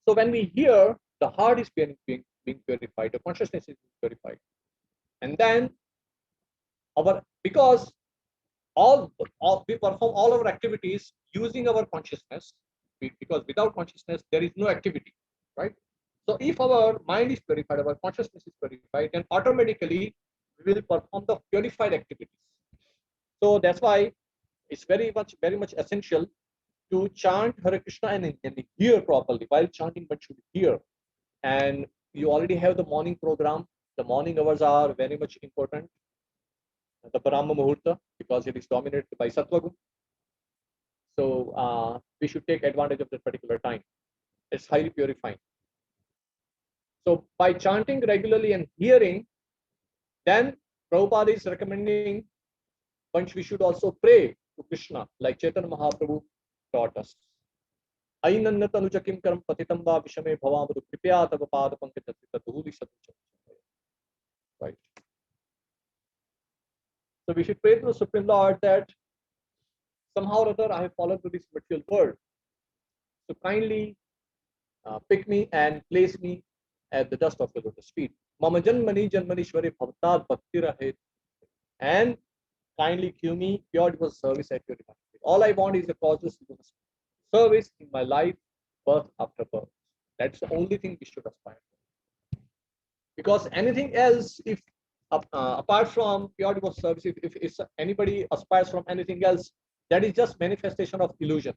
So when we hear, the heart is being purified, the consciousness is being purified. And then because we perform all our activities using our consciousness, because without consciousness there is no activity, right? So if our mind is purified, our consciousness is purified, then automatically we will perform the purified activities. So that's why it's very much essential to chant Hare Krishna and hear properly. While chanting, one should hear. And you already have the morning program. The morning hours are very much important. The Brahma Muhurta, because it is dominated by Sattva Guna. So we should take advantage of that particular time. It's highly purifying. So by chanting regularly and hearing, then Prabhupada is recommending once we should also pray to Krishna, like Chaitanya Mahaprabhu taught us. Ainannat anujakim karam patitam va vishame bhavamadu kripya tava pada pankajasita dhuli saducha. Right. So we should pray to the Supreme Lord that somehow or other I have fallen to this material world. So kindly pick me and place me at the dust of your lotus feet. Mama janmani janmanishwari bhavatad bhakti rahe. And kindly give me pure devotional service at your divine feet. All I want is a causeless service in my life, birth after birth. That's the only thing we should aspire to. Because anything else, if apart from pure devotional service, if anybody aspires from anything else, that is just manifestation of illusion.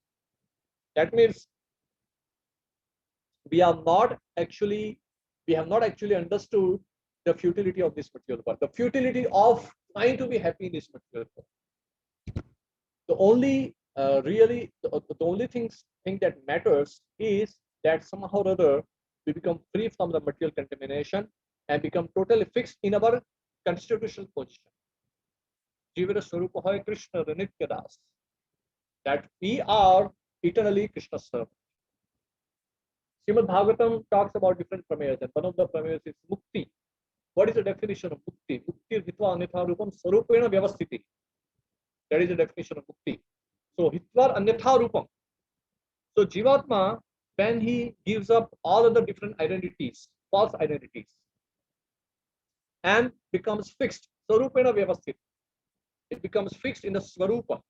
That means we have not actually understood the futility of this material world, the futility of trying to be happy in this material world. The only the only thing that matters is that somehow or other we become free from the material contamination and become totally fixed in our constitutional position. Jivara Swarupa Hai Krishna Nitya Das. That we are eternally Krishna's servant. Srimad Bhagavatam talks about different pramayas, and one of the pramayas is mukti. What is the definition of mukti? Mukti hitva anyatha rupam sarupena vyavasthiti. That is the definition of mukti. So hitva anyatha rupam. So Jivatma, when he gives up all of the different identities, false identities, and becomes fixed, sarupena vyavasthiti. It becomes fixed in the swarupa.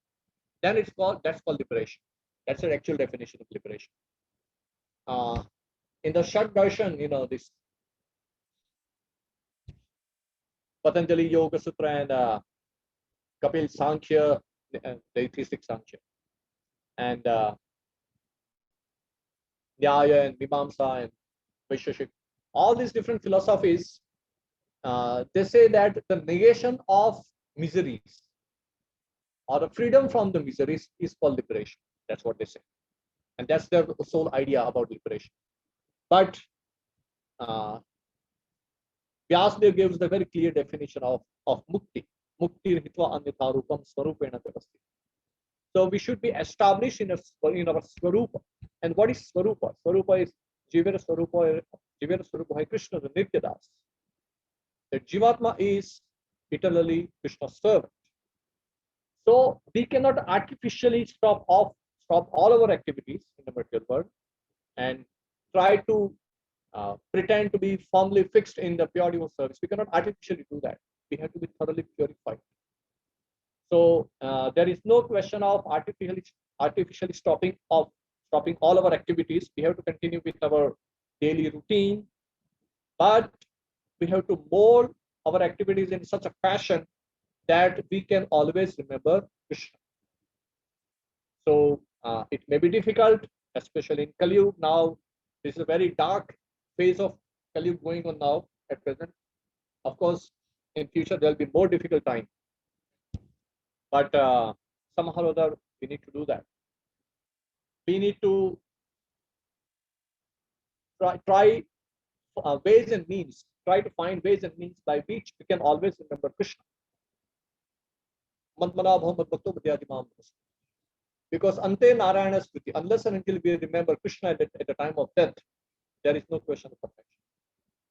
Then that's called liberation. That's the actual definition of liberation. In the short version, this Patanjali Yoga Sutra and Kapil Sankhya, the atheistic Sankhya, and Nyaya and Mimamsa and Vaisheshik, all these different philosophies, they say that the negation of miseries or the freedom from the miseries is called liberation. That's what they say. And that's their sole idea about liberation. But Vyasadeva gives the very clear definition of mukti. Mukti hitva anyatha rupam swarupena vyavasthiti. So we should be established in our swarupa. And what is swarupa? Swarupa is Jivara Swarupa Hai Krishna Nitya Das. The Jivatma is eternally Krishna's servant. So we cannot artificially stop all our activities in the material world and try to pretend to be firmly fixed in the pure devotional service. We cannot artificially do that. We have to be thoroughly purified. So there is no question of artificially stopping all our activities. We have to continue with our daily routine, but we have to mold our activities in such a fashion that we can always remember Krishna. So it may be difficult, especially in Kali Yuga. Now, this is a very dark phase of Kali Yuga going on now at present. Of course, in future there will be more difficult time. But somehow or other, we need to do that. We need to try ways and means. Try to find ways and means by which we can always remember Krishna. Because ante Narayana Smriti, unless and until we remember Krishna at the time of death, there is no question of perfection.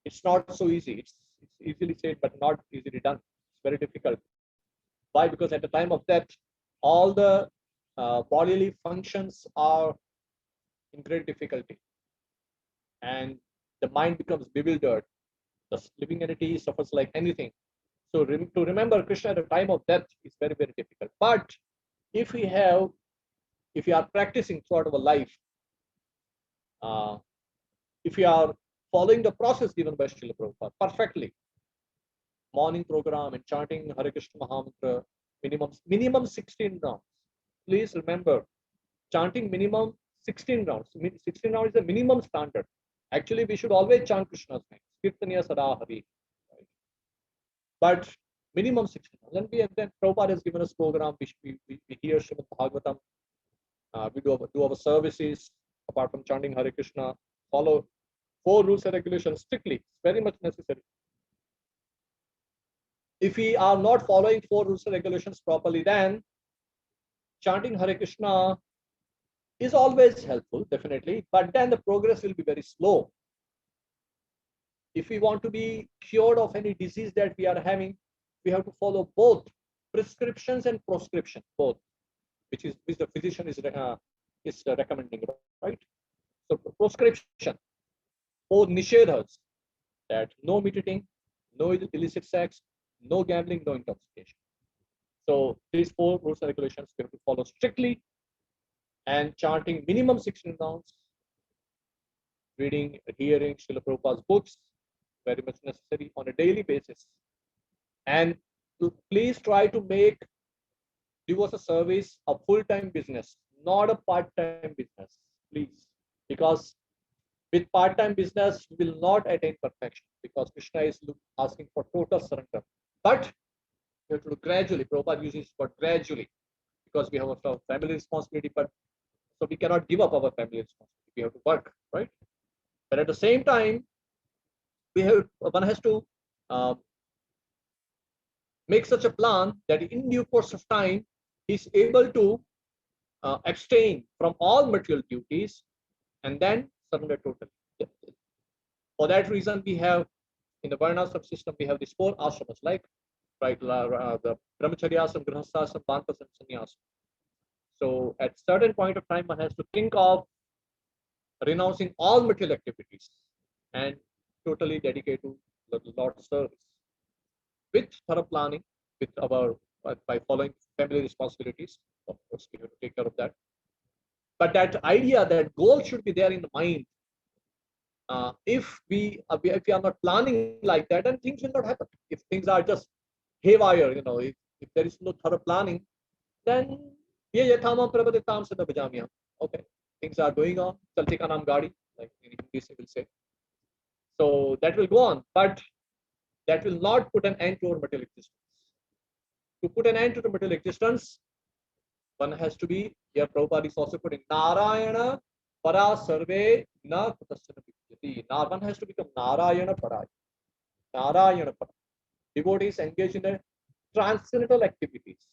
It's not so easy. It's easily said, but not easily done. It's very difficult. Why? Because at the time of death, all the bodily functions are in great difficulty, and the mind becomes bewildered. The living entity suffers like anything. So to remember Krishna at the time of death is very, very difficult. But if we are practicing throughout our life, if we are following the process given by Srila Prabhupada perfectly, morning program and chanting Hare Krishna Mahamantra, minimum 16 rounds. Please remember, chanting minimum 16 rounds. 16 rounds is the minimum standard. Actually, we should always chant Krishna's name. Kirtaniya Sada Hari. Right? But minimum 16 rounds. Then Prabhupada has given us program. We hear Srimad Bhagavatam. We do our services apart from chanting Hare Krishna. Follow 4 rules and regulations strictly. It's very much necessary. If we are not following 4 rules and regulations properly, then chanting Hare Krishna is always helpful, definitely, but then the progress will be very slow. If we want to be cured of any disease that we are having, we have to follow both prescriptions and proscription, both, which the physician is recommending, right? So proscription, or nishedhas, that no meat eating, no illicit sex, no gambling, no intoxication. So these 4 rules and regulations we have to follow strictly, and chanting minimum 16 rounds, reading, hearing Srila Prabhupada's books, very much necessary on a daily basis. And please try to make devotional service a full-time business, not a part-time business, please. Because with part-time business, you will not attain perfection, because Krishna is asking for total surrender. But you have to do gradually. Prabhupada uses word gradually, because we have a family responsibility, but so we cannot give up our family responsibility. We have to work, right? But at the same time, one has to make such a plan that in due course of time, he's able to abstain from all material duties and then surrender totally. For that reason, we have in the Varnashram system, we have these 4 ashramas, like right, the Brahmacharyasam, Grihasthasam, Banpasam, Sannyasam. So at certain point of time, one has to think of renouncing all material activities and totally dedicate to the Lord's service with thorough planning, with by following family responsibilities. Of course, we have to take care of that. But that idea, that goal should be there in the mind. If we are not planning like that, then things will not happen. If things are just haywire, if there is no thorough planning, then okay, things are going on. Chalti ka naam gaadi, like in English we will say. So that will go on, but that will not put an end to our material existence. To put an end to the material existence, one has to be, here Prabhupada is also putting Narayana para sarve na kutasana vidyati. One has to become Narayana para. Narayana para. Devotees engage in the transcendental activities.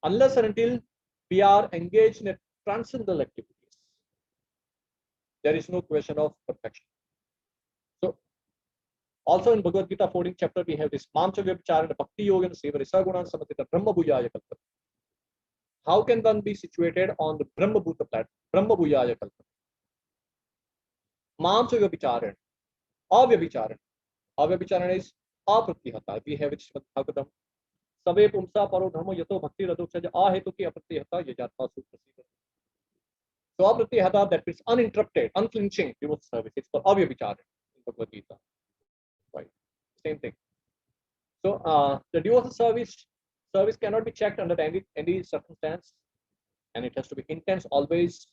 Unless and until we are engaged in a transcendental activities, there is no question of perfection. So also in Bhagavad Gita 14th chapter, we have this Mamchavya Vicharana Bhakti Yoga and Seva Risagunan Samatita Brahma Bhujaya Kalpa. How can one be situated on the Brahma Bhuta platform? Brahma Bhujaya Kalpa. Mamchavya Vicharana. Avya Vicharana is apratyahata. We have it Srimad Bhagavatam. Sabe pumsa paro dharma yato bhakti radoksaja ahetuki apratyahata yajatva suprasita. So apratyahata, that means uninterrupted, unflinching devotional service. It's for avya vicharana in Bhagavad Gita. Right? Same thing. So the devotional service cannot be checked under any circumstance, and it has to be intense always,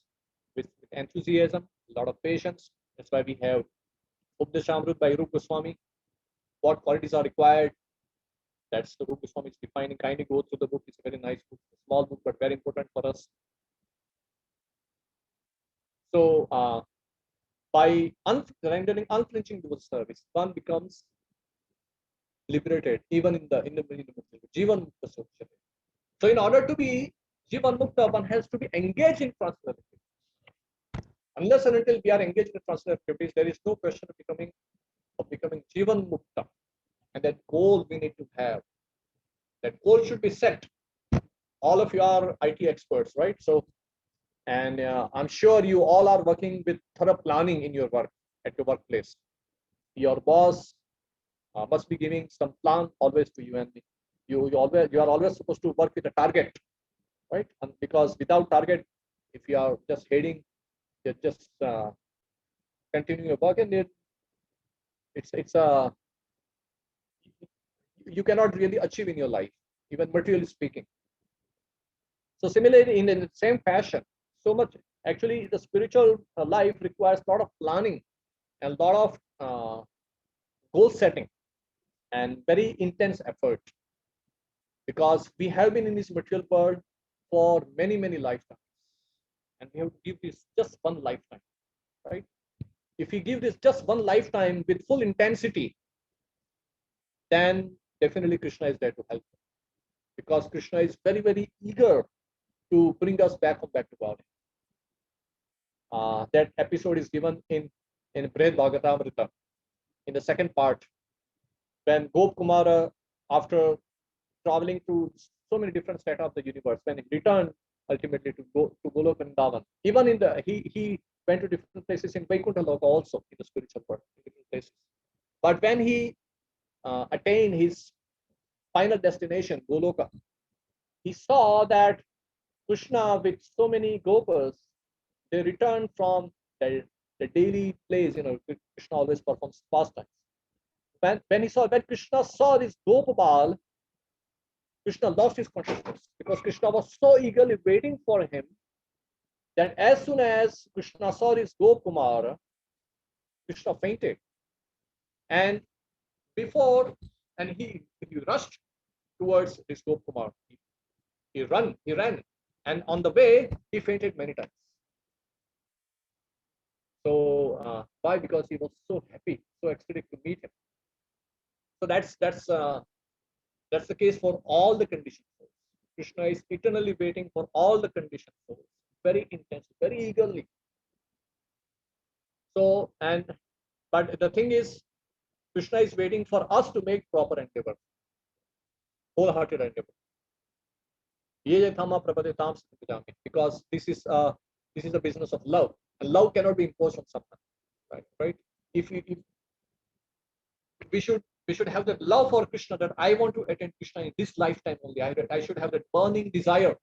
with enthusiasm, a lot of patience. That's why we have Updeshamrut by Rupa Goswami. What qualities are required? That's the Rupa Goswami is defining. Kindly go through the book. It's a very nice book, a small book, but very important for us. So by rendering unflinching devotional service, one becomes liberated, even in the Jivan Mukta Sochya. So in order to be Jivan Mukta, one has to be engaged in transcendental activities. Unless and until we are engaged in transcendental activities, there is no question of becoming Jivan Mukta. And that goal we need to have. That goal should be set. All of you are IT experts, right? So, and I'm sure you all are working with thorough planning in your work, at your workplace. Your boss must be giving some plan always to you and me. You are always supposed to work with a target, right? And because without target, if you are just heading, you're just continuing your work, and it's a you cannot really achieve in your life, even materially speaking. So similarly, in the same fashion, so much actually the spiritual life requires a lot of planning and a lot of goal setting and very intense effort, because we have been in this material world for many lifetimes, and we have to give this just one lifetime, right? If we give this just one lifetime with full intensity, then definitely Krishna is there to help, because Krishna is very eager to bring us back to God. That episode is given in Brihad Bhagavatamrita in the second part, when Gop Kumara, after traveling to so many different states of the universe, when he returned ultimately to Golok Vrindavan, even in the he went to different places in Vaikuntha Loka also, in the spiritual world, in different places. But when he attained his final destination, Goloka, he saw that Krishna with so many gopas, they returned from the daily place. Krishna always performs pastimes. When Krishna saw this Gopal, Krishna lost his consciousness, because Krishna was so eagerly waiting for him that as soon as Krishna saw this Gopkumar, Krishna fainted. And he rushed towards this Gopkumar. He ran, and on the way he fainted many times. So why? Because he was so happy, so ecstatic to meet him. So that's the case for all the conditioned souls. Krishna is eternally waiting for all the conditioned souls, very intensely, very eagerly. So, but the thing is, Krishna is waiting for us to make proper endeavor, wholehearted endeavor. Because this is the business of love, and love cannot be imposed on someone, right? If we should have that love for Krishna, that I want to attain Krishna in this lifetime only. I should have that burning desire.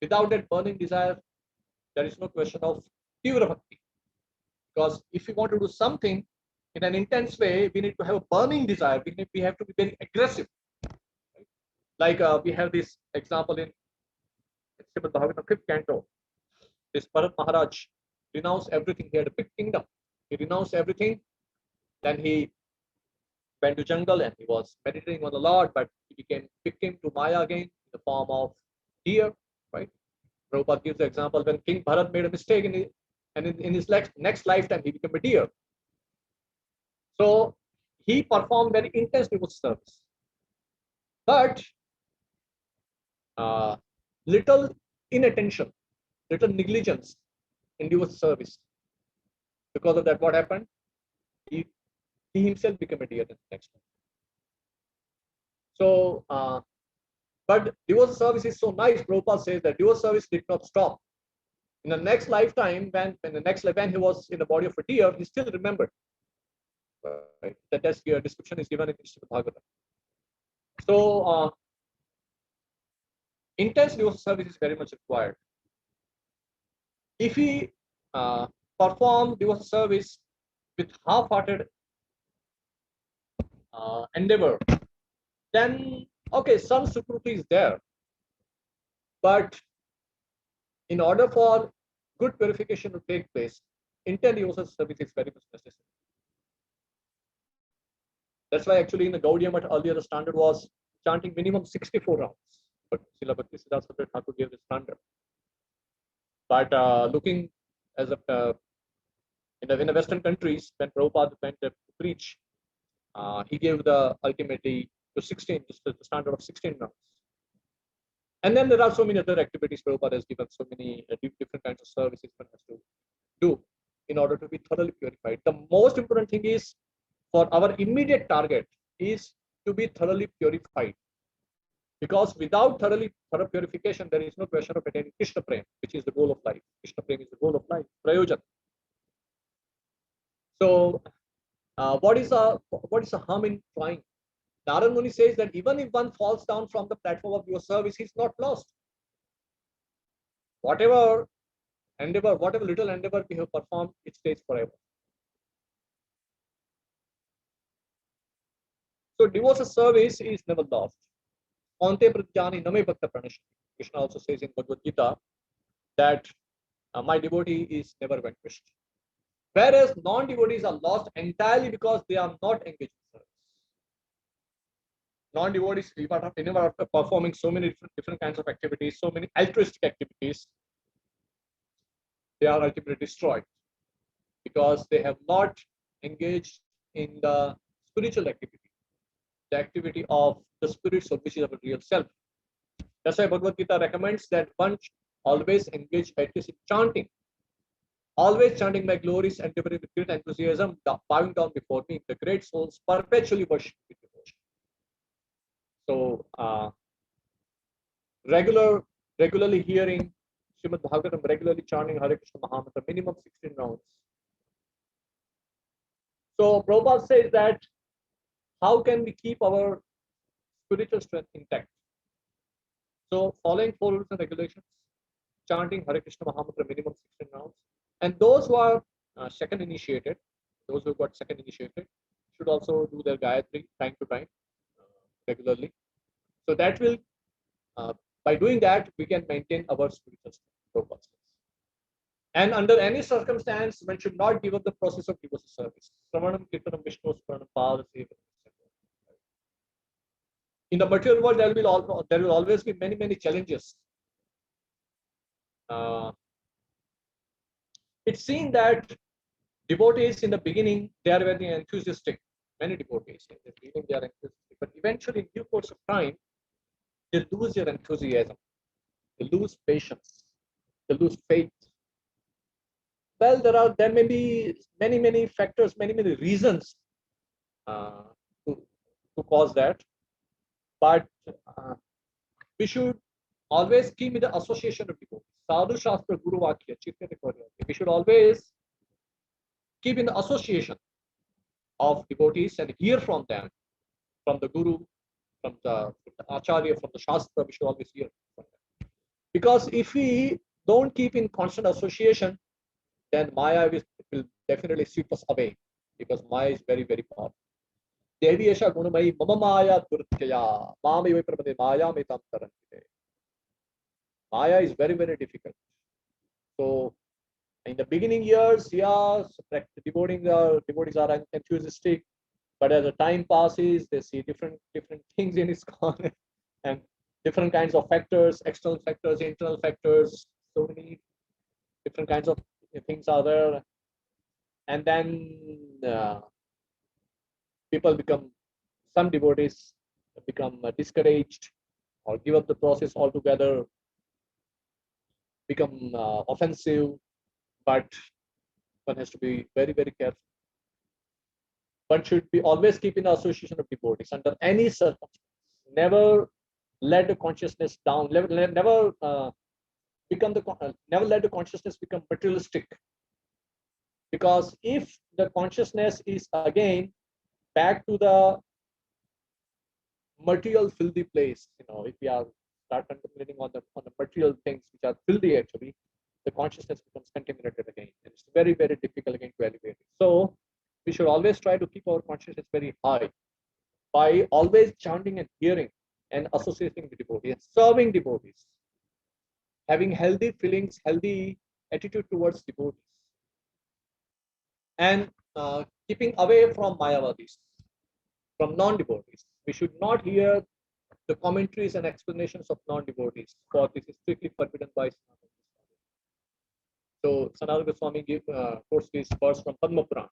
Without that burning desire, there is no question of Tivra Bhakti. Because if we want to do something in an intense way, we need to have a burning desire. We have to be very aggressive. Like we have this example in Srimad Bhagavatam 5th canto. This Bharat Maharaj renounced everything. He had a big kingdom. He renounced everything. Then he went to jungle and he was meditating on the Lord, but he became victim to Maya again in the form of deer, right? Prabhupada gives the example when King Bharat made a mistake in his next lifetime, he became a deer. So he performed very intense devotional service. But little inattention, little negligence in devotional service. Because of that, what happened? He himself became a deer in the next time. So, but devotional service is so nice. Prabhupada says that devotional service did not stop. In the next lifetime, when he was in the body of a deer, he still remembered. Right? That description is given in Srimad Bhagavatam. So, intense devotional service is very much required. If we perform devotional service with half-hearted endeavor, then okay, some security is there, but in order for good purification to take place, intense devotional service is very much necessary. That's why actually in the Gaudiya Math earlier the standard was chanting minimum 64 rounds, but Srila Bhaktisiddhanta Saraswati Thakur gave the standard. But looking as a in the Western countries, when Prabhupada went to preach, he gave the ultimately to 16, the standard of 16 rounds. And then there are so many other activities Prabhupada has given, so many different kinds of services one has to do in order to be thoroughly purified. The most important thing is, for our immediate target is to be thoroughly purified. Because without thorough purification, there is no question of attaining Krishna Prem, which is the goal of life. Krishna Prem is the goal of life, Prayojan. So what is the harm in trying? Narad Muni says that even if one falls down from the platform of your service, he's not lost. Whatever endeavor, whatever little endeavor we have performed, it stays forever. So devotional service is never lost. Ante pratyani name bhakta pranashati. Krishna also says in Bhagavad Gita that my devotee is never vanquished. Whereas non-devotees are lost entirely because they are not engaged in service. Non-devotees, even after performing so many different kinds of activities, so many altruistic activities, they are ultimately destroyed because they have not engaged in the spiritual activity, the activity of the spirit soul, which is our real self. That's why Bhagavad Gita recommends that one should always engage at least in chanting, always chanting my glories and delivering with great enthusiasm, bowing down before me, the great souls perpetually worship with devotion. So, regularly hearing Srimad Bhagavatam, regularly chanting Hare Krishna Mahamantra, minimum 16 rounds. So, Prabhupada says that how can we keep our spiritual strength intact? So, following 4 rules and regulations, chanting Hare Krishna Mahamantra, minimum 16 rounds, and those who are second initiated, those who got second initiated, should also do their Gayatri time to time regularly. So that will, by doing that, we can maintain our spiritual strength. And under any circumstance, one should not give up the process of devotional service. Sravanam, Kirtanam, Vishnu, Smaranam, Pada, Seva. In the material world, there will always be many challenges. It's seen that devotees in the beginning, they are very enthusiastic. Many devotees in the beginning, they are enthusiastic, but eventually, in due course of time, they lose their enthusiasm, they lose patience, they lose faith. Well, there may be many factors, many reasons to cause that, but we should always keep in the association of devotees. Sadhu Shastra Guru Vakya, we should always keep in the association of devotees and hear from them, from the Guru, from the Acharya, from the Shastra, we should always hear from them. Because if we don't keep in constant association, then Maya will definitely sweep us away, because Maya is very powerful. Devi Esha Gunamai Mama Maya Durtyaya Mami Vipramade Maya Metam Tarantite. Maya is very difficult. So in the beginning years, yeah, devotees are enthusiastic, but as the time passes, they see different things in ISKCON and different kinds of factors, external factors, internal factors. So many different kinds of things are there, and then some devotees become discouraged or give up the process altogether, become offensive. But one has to be very careful. One should be always keep in the association of devotees under any circumstance. Never let the consciousness down. Never let the consciousness become materialistic. Because if the consciousness is again back to the material filthy place, if we are start contemplating on the material things which are filthy, actually, the consciousness becomes contaminated again, and it's very difficult again to elevate it. So we should always try to keep our consciousness very high by always chanting and hearing and associating with devotees and serving devotees, having healthy feelings, healthy attitude towards devotees, and keeping away from Mayavadis, from non-devotees. We should not hear the commentaries and explanations of non-devotees, for this is strictly forbidden by Sanatana Goswami. So Sanatana Goswami quotes this verse from Padma Purana,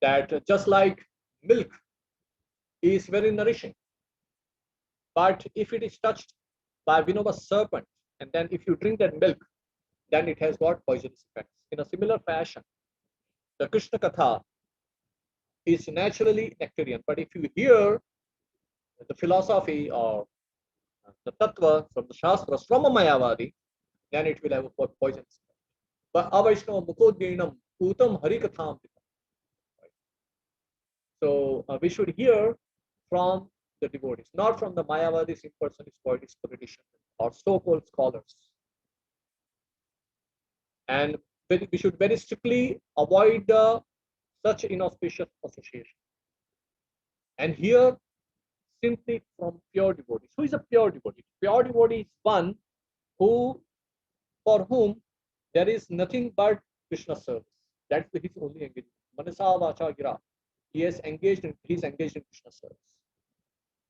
that just like milk is very nourishing, but if it is touched by a venomous serpent, and then if you drink that milk, then it has got poisonous effects. In a similar fashion, the Krishna Katha is naturally nectarian, but if you hear the philosophy or the tattva from the Shastras from a Mayavadi, then it will have a poisonous effect. But Avaishnava Mukodginam Utam Harikatham. So we should hear from the devotees, not from the Mayavadis, impersonalists, poetics, politicians, or so-called scholars. And we should very strictly avoid such inauspicious association. And here, simply from pure devotees. Who is a pure devotee? Pure devotee is one who, for whom there is nothing but Krishna service. That's his only engagement. Manasa vacha gira. He is engaged in Krishna service.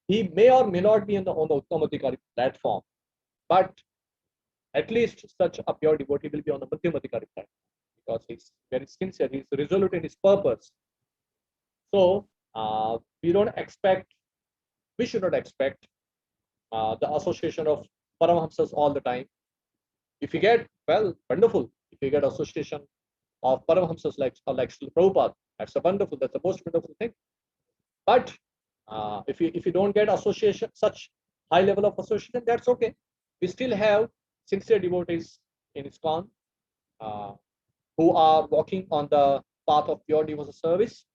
He may or may not be on the Uttamadhikari platform, but at least such a pure devotee will be on the Madhyamadhikari platform because he's very sincere, he's resolute in his purpose. So we should not expect the association of Paramahamsas all the time. If you get, well, wonderful. If you get association of Paramahamsas like Srila Prabhupada, that's the most wonderful thing. But if you don't get association, such high level of association, that's okay. We still have sincere devotees in ISKCON who are walking on the path of pure devotional service.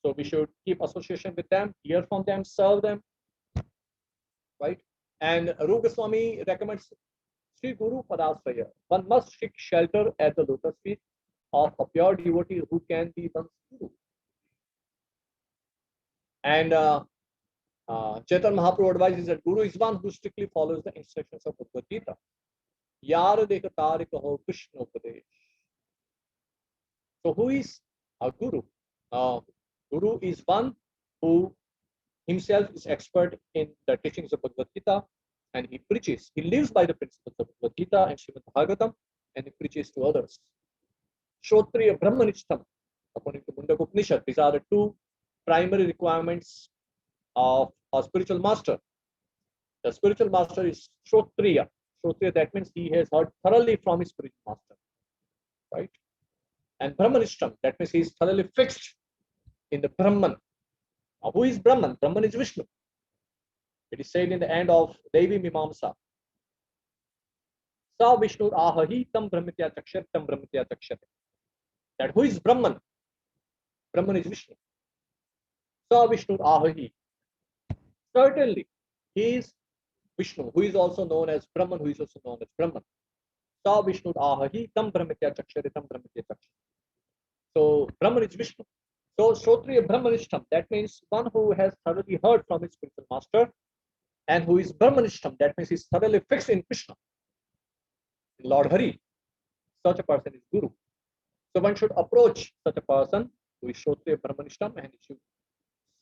So we should keep association with them, hear from them, serve them, right? And Rupa Goswami recommends Sri Guru Padasraya. One must seek shelter at the lotus feet of a pure devotee who can be one's guru. And Chaitanya Mahaprabhu advises that Guru is one who strictly follows the instructions of Bhagavad Gita. Yar dekha tarik ho Krishna upadesh. So who is a Guru? Guru is one who himself is expert in the teachings of Bhagavad Gita and he preaches. He lives by the principles of Bhagavad Gita and Srimad Bhagavatam and he preaches to others. Shrotriya Brahmanishtam, according to Mundaka Upanishad, these are the two primary requirements of a spiritual master. The spiritual master is Shrotriya. Shrotriya, that means he has heard thoroughly from his spiritual master, right? And Brahmanishtam, that means he is thoroughly fixed in the Brahman. Now, who is Brahman? Brahman is Vishnu. It is said in the end of Devi Mimamsa. Sa Vishnu ahahi tam brahmitya chakshat tam brahmitya chakshate. That who is Brahman? Brahman is Vishnu. Sa Vishnu ahahi. Certainly, he is Vishnu, who is also known as Brahman, who is also known as Brahman. Sa Vishnu ahahi tam brahmitya chakshate tam brahmitya chakshate. So Brahman is Vishnu. So Shrotriya Brahmanishtam, that means one who has thoroughly heard from his spiritual master, and who is Brahmanishtam, that means he is thoroughly fixed in Krishna, in Lord Hari. Such a person is Guru. So one should approach such a person who is Shrotriya Brahmanishtam and he should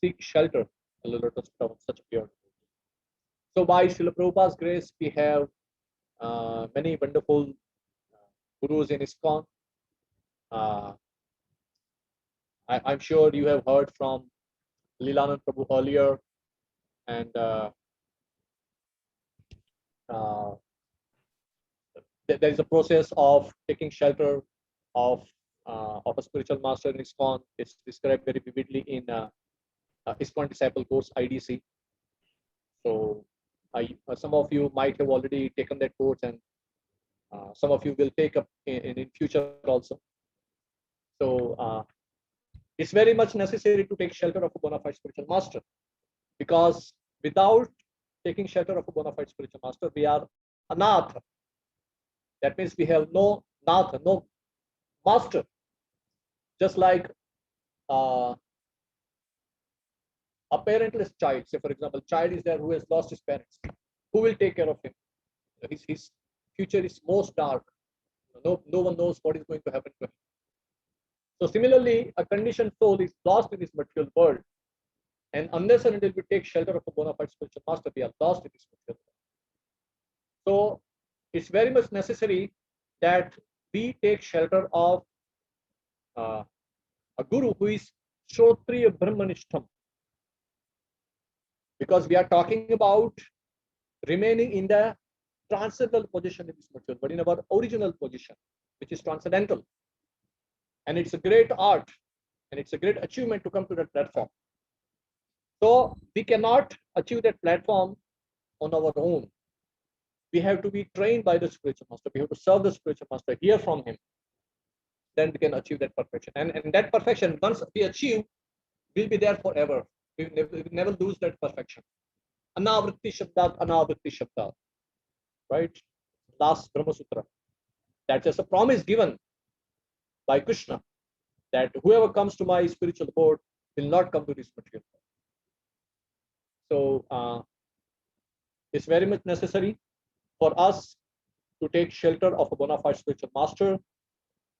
seek shelter in the lotus feet of such a pure devotee. So by Srila Prabhupada's grace, we have many wonderful gurus in ISKCON. I'm sure you have heard from Leelanand Prabhu earlier, and there is a process of taking shelter of a spiritual master in ISKCON. It's described very vividly in ISKCON Disciple Course IDC. So some of you might have already taken that course, and some of you will take up in future also. So it's very much necessary to take shelter of a bona fide spiritual master, because without taking shelter of a bona fide spiritual master, we are anatha. That means we have no natha, no master. Just like a parentless child, say for example, child is there who has lost his parents. Who will take care of him? His future is most dark. No one knows what is going to happen to him. So similarly, a conditioned soul is lost in this material world, and unless and until we take shelter of a bona fide spiritual master, we are lost in this material world. So it's very much necessary that we take shelter of a guru who is Shrotriya Brahmanishtam, because we are talking about remaining in the transcendental position in this material world, in our original position, which is transcendental. And it's a great art and it's a great achievement to come to that platform. So we cannot achieve that platform on our own. We have to be trained by the spiritual master. We have to serve the spiritual master, hear from him. Then we can achieve that perfection. And that perfection, once we achieve, will be there forever. We will never lose that perfection. Anavritti Shabdat, right? Last Brahma Sutra. That's just a promise given by Krishna that whoever comes to my spiritual abode will not come to this material world. So it's very much necessary for us to take shelter of a bona fide spiritual master.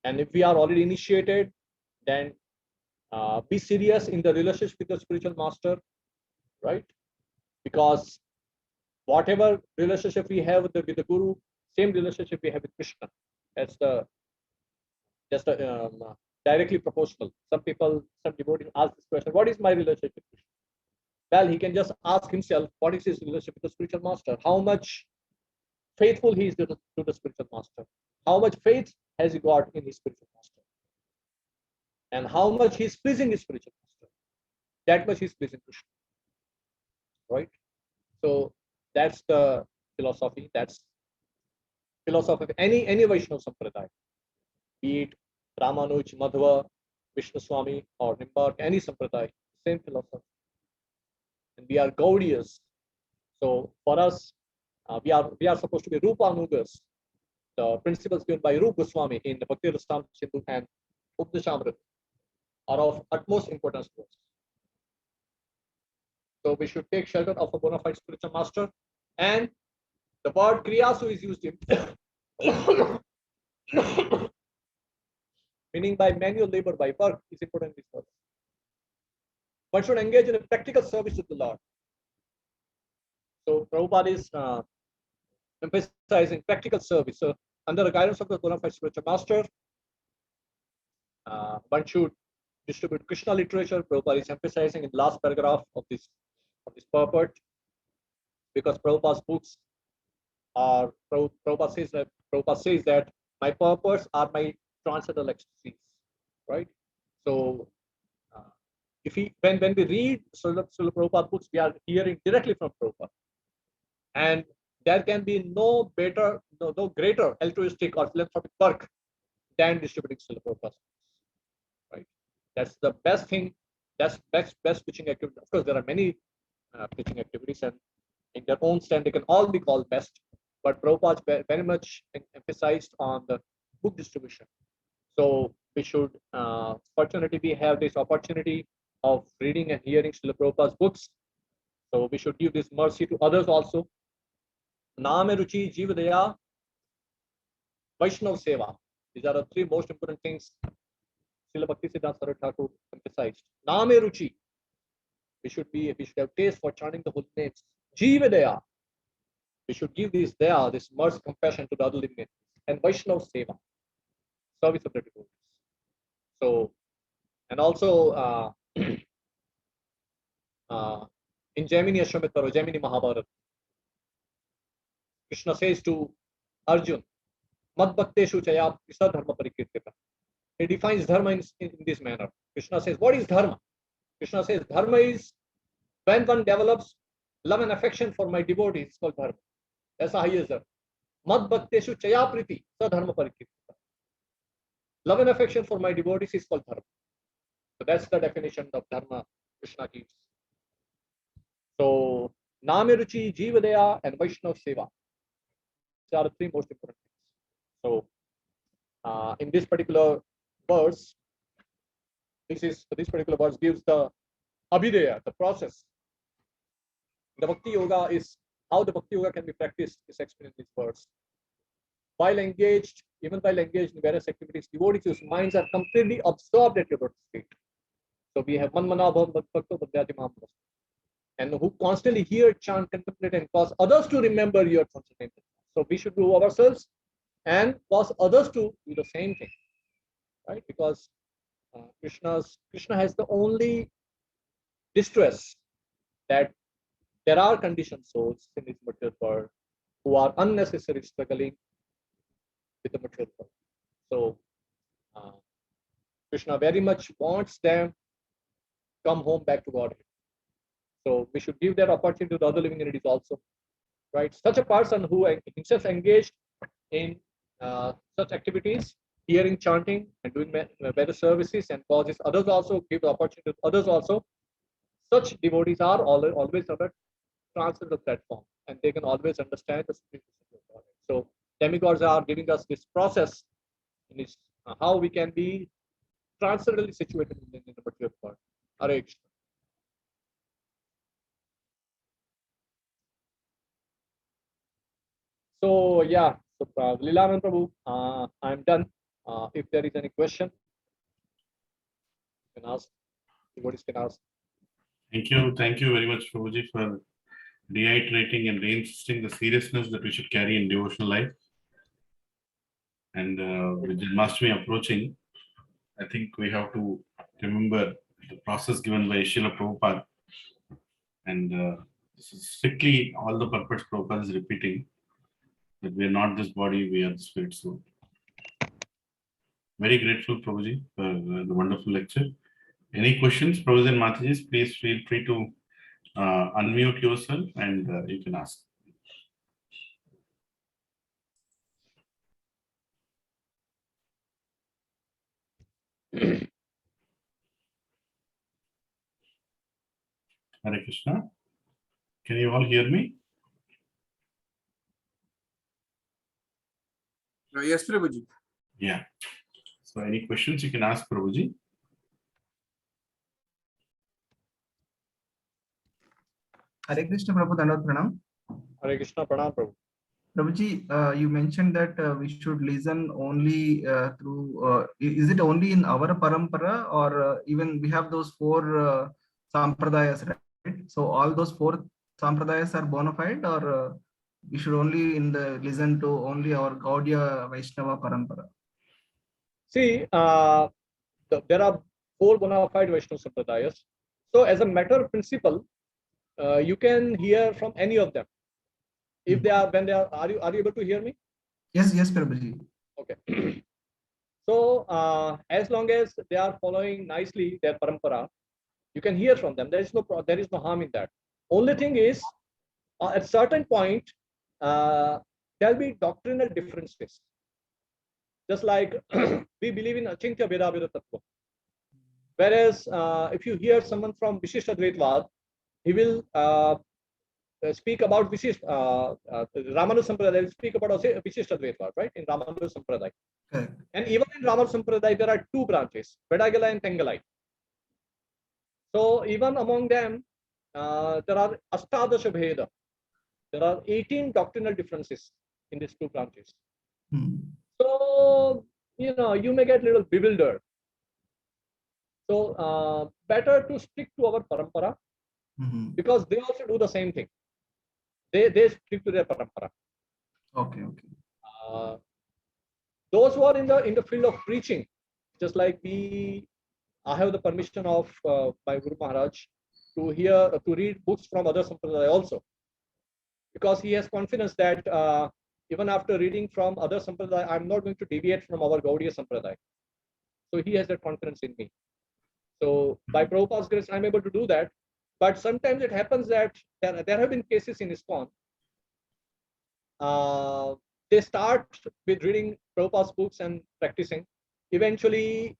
And if we are already initiated, then be serious in the relationship with the spiritual master, right? Because whatever relationship we have with the Guru, same relationship we have with Krishna. That's just directly proportional. Some devotees ask this question: what is my relationship with Krishna? Well, he can just ask himself, what is his relationship with the spiritual master? How much faithful he is to the spiritual master? How much faith has he got in his spiritual master? And how much he is pleasing his spiritual master? That much he is pleasing Krishna, right? So that's the philosophy. That's philosophy of any Vaishnava Sampradaya, be it Ramanuj, Madhva, Vishnu Swami, or Nimbark, any Sampradaya, same philosophy. And we are Gaudiyas. So for us, we are supposed to be Rupanugas, the principles given by Rupa Goswami in the Bhakti Rasam Sindhu and Upanishadamrita are of utmost importance to us. So we should take shelter of a bona fide spiritual master. And the word Kriyasu is used in meaning by manual labor, by work, is important in this verse. One should engage in a practical service to the Lord. So Prabhupada is emphasizing practical service. So under the guidance of the bona fide spiritual master, one should distribute Krishna literature. Prabhupada is emphasizing in the last paragraph of this purport, because Prabhupada's books are, Prabhupada says that my purports are my transcendental ecstasies, right? So when we read Srila Prabhupada books, we are hearing directly from Prabhupada. And there can be no greater altruistic or philanthropic work than distributing Srila Prabhupada's books, right? That's the best thing. That's best preaching activity. Of course, there are many preaching activities, and in their own stand, they can all be called best. But Prabhupada very much emphasized on the book distribution. So we should, we have this opportunity of reading and hearing Srila Prabhupada's books. So we should give this mercy to others also. Name Ruchi, Jiva Daya, Vaishnav Seva. These are the three most important things Srila Bhaktisiddhanta Saraswati Thakur emphasized. Name Ruchi. We should have taste for chanting the holy names. Jiva Daya. We should give this Daya, this mercy, compassion to the other living entities. And Vaishnav Seva, service of the devotees. So, and also in Jaimini Ashwamedhara, Jaimini Mahabharata, Krishna says to Arjun, Mad Bhakteshu Chaya Isa Dharma Parikirtita. He defines dharma in this manner. Krishna says, what is dharma? Krishna says, dharma is when one develops love and affection for my devotees, it's called dharma. That's how he is dharma. Mad Bhakteshu Chaya Priti Sa Dharma Parikirtita. Love and affection for my devotees is called dharma. So that's the definition of dharma Krishna gives. So, Name Ruchi, Jiva Daya, and Vaishnav Seva. These are the three most important things. So, in this particular verse, this particular verse gives the Abhideya, the process. The Bhakti Yoga is how the Bhakti Yoga can be practiced is explained in this verse. Even while engaged in various activities, devotees whose minds are completely absorbed at your state. So we have Manmana Bhav Bhakto Bhadyati Maham, and who constantly hear, chant, contemplate, and cause others to remember your transcendental. So we should do ourselves and cause others to do the same thing, right? Because Krishna has the only distress that there are conditioned souls in this material world who are unnecessarily struggling with the material world. So Krishna very much wants them come home back to Godhead. So we should give that opportunity to the other living entities also, right? Such a person who himself engaged in such activities hearing chanting and doing better services and causes others also, give the opportunity to others also. Such devotees are always on a transcendental platform, and they can always understand the simplicity of God. So demigods are giving us this process in this, how we can be transcendently situated in the body of God. Hare Krishna. So yeah, so Lilaman Prabhu, I'm done. If there is any question, you can ask. Devotees can ask. Thank you very much, Prabhuji, for reiterating and reinsisting the seriousness that we should carry in devotional life. And with Janmashtami approaching, I think we have to remember the process given by Srila Prabhupada. And this is strictly all the purpose Prabhupada is repeating, that we are not this body, we are the spirit soul. Very grateful, Prabhuji, for the wonderful lecture. Any questions, Prabhuji and Mataji, please feel free to unmute yourself and you can ask. Hare Krishna. Can you all hear me? Yes, Prabhuji. Yeah. So any questions you can ask Prabhuji. Hare Krishna Prabhu, Dandavat Pranam. Hare Krishna, Pranam Prabhu. Prabhuji, you mentioned that we should listen only through, is it only in our parampara, or even we have those four sampradayas, right? So all those four sampradayas are bona fide, or we should only listen to only our Gaudiya Vaishnava parampara? See, there are four bona fide Vaishnava Sampradayas. So as a matter of principle, you can hear from any of them. If they are, when they are you able to hear me? Yes, Prabhuji. Okay. So as long as they are following nicely their parampara, you can hear from them. There is no harm in that. Only thing is, at certain point, there'll be doctrinal differences. Just like we believe in Achintya Veda Tattva. Whereas if you hear someone from Vishishtadvaitvad, he will speak about Ramanu Sampradaya will speak about Vishishtadvaitvad, right? In Ramanu Sampradaya. Correct. And even in Ramanu Sampradaya, there are two branches, Vedagala and Tengalai. So even among them, there are Astadasha Bheda. There are 18 doctrinal differences in these two branches. So, you may get a little bewildered. So better to stick to our parampara, because they also do the same thing. They stick to their parampara. Okay. Those who are in the field of preaching, just like I have the permission of my Guru Maharaj to read books from other sampradaya also, because he has confidence that even after reading from other sampradaya, I'm not going to deviate from our Gaudiya sampradaya. So he has that confidence in me. So by Prabhupada's grace, I'm able to do that. But sometimes it happens that there have been cases in ISKCON. They start with reading Prabhupada's books and practicing. Eventually,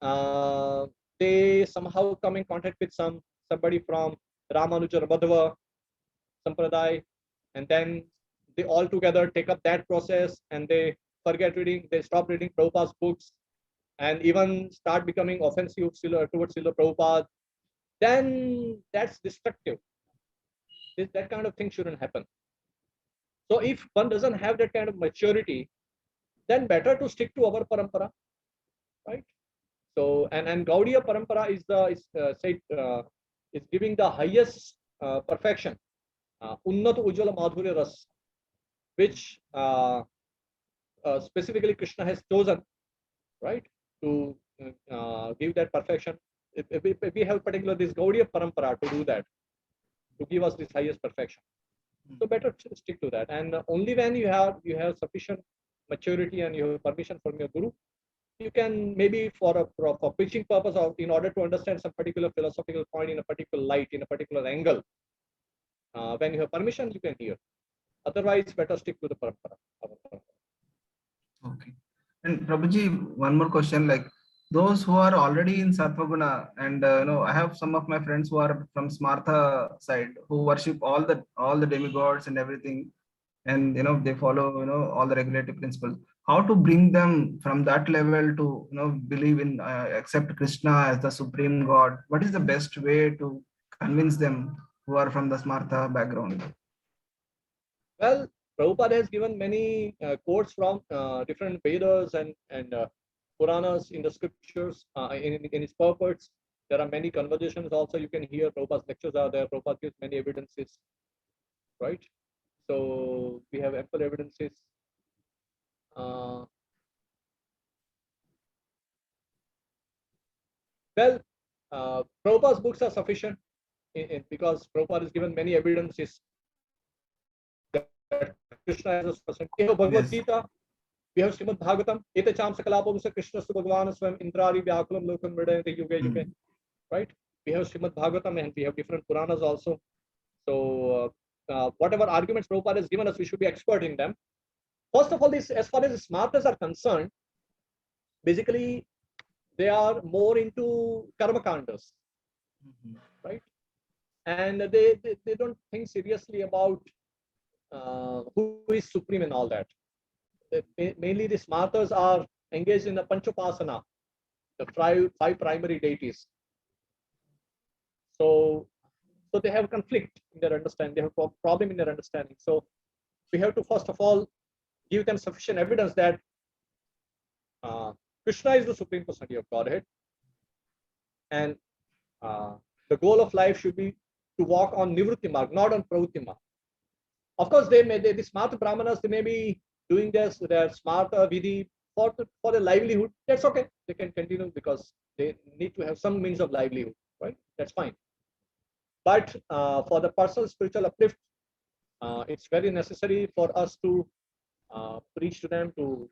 they somehow come in contact with somebody from Ramanuja or Madhava Sampradaya, and then they all together take up that process and they forget reading, they stop reading Prabhupada's books and even start becoming offensive towards Srila Prabhupada. Then that's destructive. That kind of thing shouldn't happen. So if one doesn't have that kind of maturity, then better to stick to our parampara, right? So and Gaudiya parampara is giving the highest perfection, Unnat Ujjwala Madhurya Ras, which specifically Krishna has chosen, right, to give that perfection. If we have particular this Gaudiya parampara to do that, to give us this highest perfection. So better to stick to that. And only when you have sufficient maturity and you have permission from your guru, you can maybe for preaching purpose or in order to understand some particular philosophical point in a particular light, in a particular angle, when you have permission, you can hear. Otherwise, better stick to the parampara. Okay. And Prabhuji, one more question, like those who are already in Sattva-guna, and I have some of my friends who are from Smartha side who worship all the demigods and everything, and they follow all the regulative principles. How to bring them from that level to believe in accept Krishna as the supreme God? What is the best way to convince them who are from the Smartha background? Well, Prabhupada has given many quotes from different Vedas and Puranas in the scriptures, in his purports. There are many conversations also you can hear. Prabhupada's lectures are there. Prabhupada gives many evidences, right? So we have ample evidences. Well, Prabhupada's books are sufficient because Prabhupada has given many evidences that Krishna is a person. We have Bhagavad Gita, we have Srimad Bhagavatam, Eta Cham Sakalapam Krishna Bhagavan Swam Indrari Vyakulam Lokam Mridayante Yuge Yuge, right? We have Srimad Bhagavatam and we have different Puranas also. So whatever arguments Prabhupada has given us, we should be expert in them. First of all, this, as far as the Smartas are concerned, basically they are more into karma kandas, right? And they don't think seriously about who is supreme and all that. Mainly the Smartas are engaged in the Panchopasana, the five primary deities. So they have conflict in their understanding. They have a problem in their understanding. So we have to first of all give them sufficient evidence that Krishna is the supreme personality of Godhead, and the goal of life should be to walk on Nivritti Marg, not on Pravritti Marg. Of course, the Smarta Brahmanas, they may be doing their Smarta Vidhi for their livelihood. That's okay. They can continue because they need to have some means of livelihood, right? That's fine. But for the personal spiritual uplift, it's very necessary for us to preach to them, to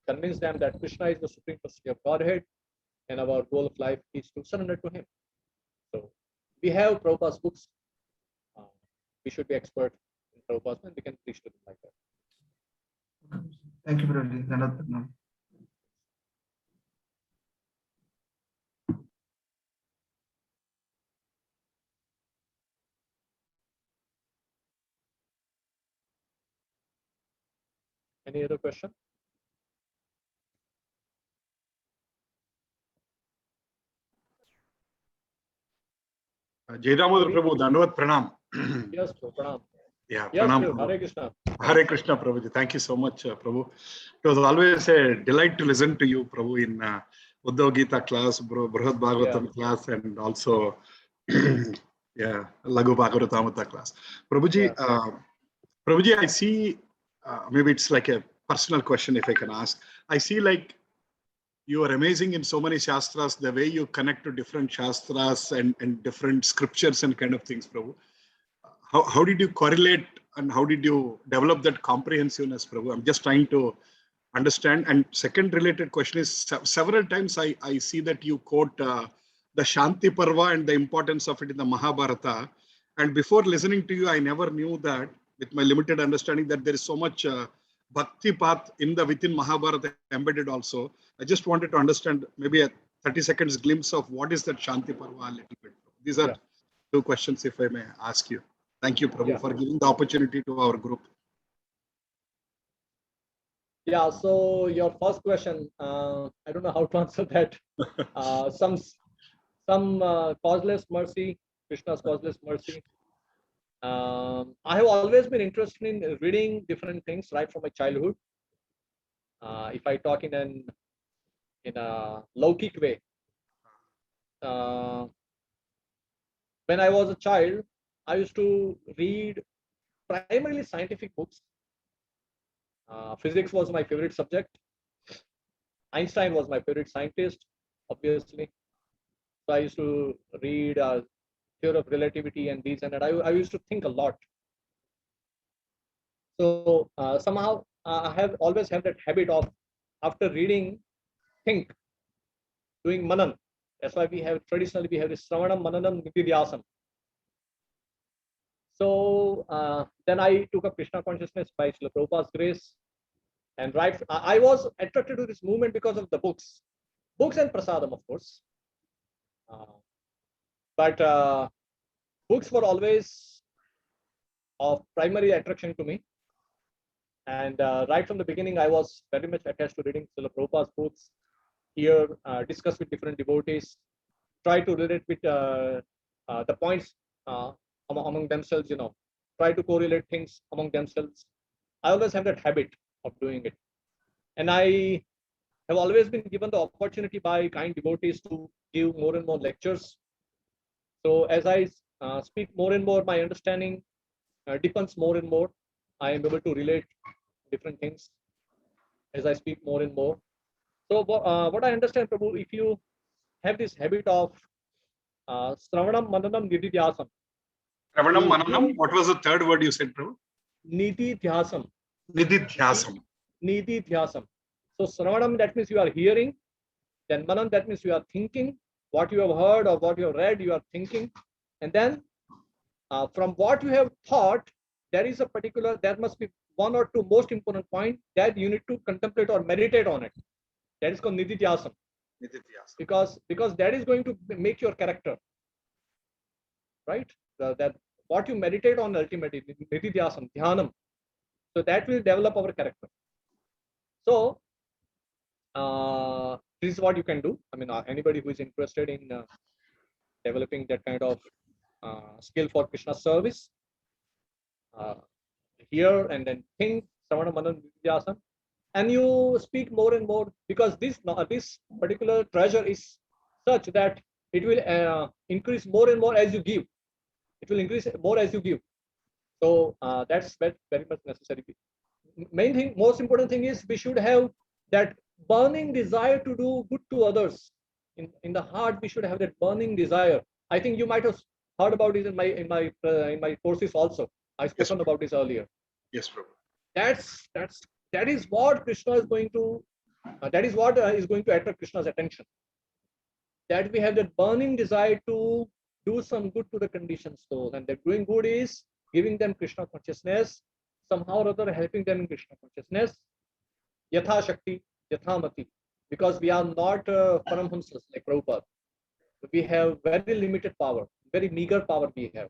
convince them that Krishna is the supreme personality of Godhead, and our goal of life is to surrender to him. So we have Prabhupada's books. We should be expert in Prabhupada, and we can preach to them like that. Thank you, Prabhuji. Any other question? Jai Damodar Prabhu, Dandavat Pranam. Yes, Pranam. Yeah, Yes, Pranam. Hare Prabhu. Krishna. Hare Krishna, Prabhuji. Thank you so much, Prabhu. It was always a delight to listen to you, Prabhu, in Uddhav Gita class, Brihad Bhagavatam class, and also Laghu Bhagavatamrita class. Prabhuji, Prabhuji, I see, maybe it's like a personal question if I can ask. I see like you are amazing in so many shastras, the way you connect to different shastras and different scriptures and kind of things, Prabhu. How did you correlate and how did you develop that comprehensiveness, Prabhu? I'm just trying to understand. And second related question is, several times I see that you quote the Shanti Parva and the importance of it in the Mahabharata. And before listening to you, I never knew that, with my limited understanding, that there is so much bhakti path within Mahabharata embedded also. I just wanted to understand maybe a 30 seconds glimpse of what is that Shanti Parva a little bit. These are two questions, if I may ask you. Thank you, Prabhu, for giving the opportunity to our group. Yeah, so your first question, I don't know how to answer that. Some causeless mercy, Krishna's causeless mercy. I have always been interested in reading different things right from my childhood. If I talk in a Laukik way, when I was a child, I used to read primarily scientific books. Physics was my favorite subject. Einstein was my favorite scientist, obviously. So I used to read theory of relativity and these and that. I used to think a lot. So somehow I have always had that habit of, after reading, think, doing manan. That's why we have traditionally this Sravanam, Mananam, Nididhyasam. So then I took up Krishna consciousness by Srila Prabhupada's grace. And right, I was attracted to this movement because of the books and prasadam, of course. But books were always of primary attraction to me. And right from the beginning, I was very much attached to reading Srila Prabhupada's books, here, discuss with different devotees, try to relate with the points among themselves, try to correlate things among themselves. I always have that habit of doing it. And I have always been given the opportunity by kind devotees to give more and more lectures. So as I speak more and more, my understanding deepens more and more. I am able to relate different things as I speak more and more. So what I understand, Prabhu, if you have this habit of Sravanam, Mananam, Nididhyasam. Ravanam, Mananam, what was the third word you said, Prabhu? Nididhyasam. Nididhyasam. Nididhyasam. So Sravanam, that means you are hearing. Then Manam, that means you are thinking. What you have heard or what you have read, you are thinking. And then from what you have thought, there must be one or two most important point that you need to contemplate or meditate on it. That is called Nididhyasam. Because that is going to make your character, right? That what you meditate on ultimately, Nididhyasam, Dhyanam. So that will develop our character. So this is what you can do. I mean, anybody who is interested in developing that kind of skill for Krishna service, hear and then think, Savana Manan Nididhyasam, and you speak more and more, because this particular treasure is such that it will increase more and more as you give. It will increase more as you give. So that's very much necessary. Most important thing is we should have that burning desire to do good to others. In the heart, we should have that burning desire. I think you might have heard about this in my courses also. I spoken about this earlier. Yes, Prabhu. That is what Krishna is going to. That is what is going to attract Krishna's attention. That we have that burning desire to do some good to the conditioned soul, and that doing good is giving them Krishna consciousness, somehow or other helping them in Krishna consciousness. Yatha Shakti, Yatha Mati. Because we are not Paramhamsas like Prabhupada. We have very limited power, very meager power we have.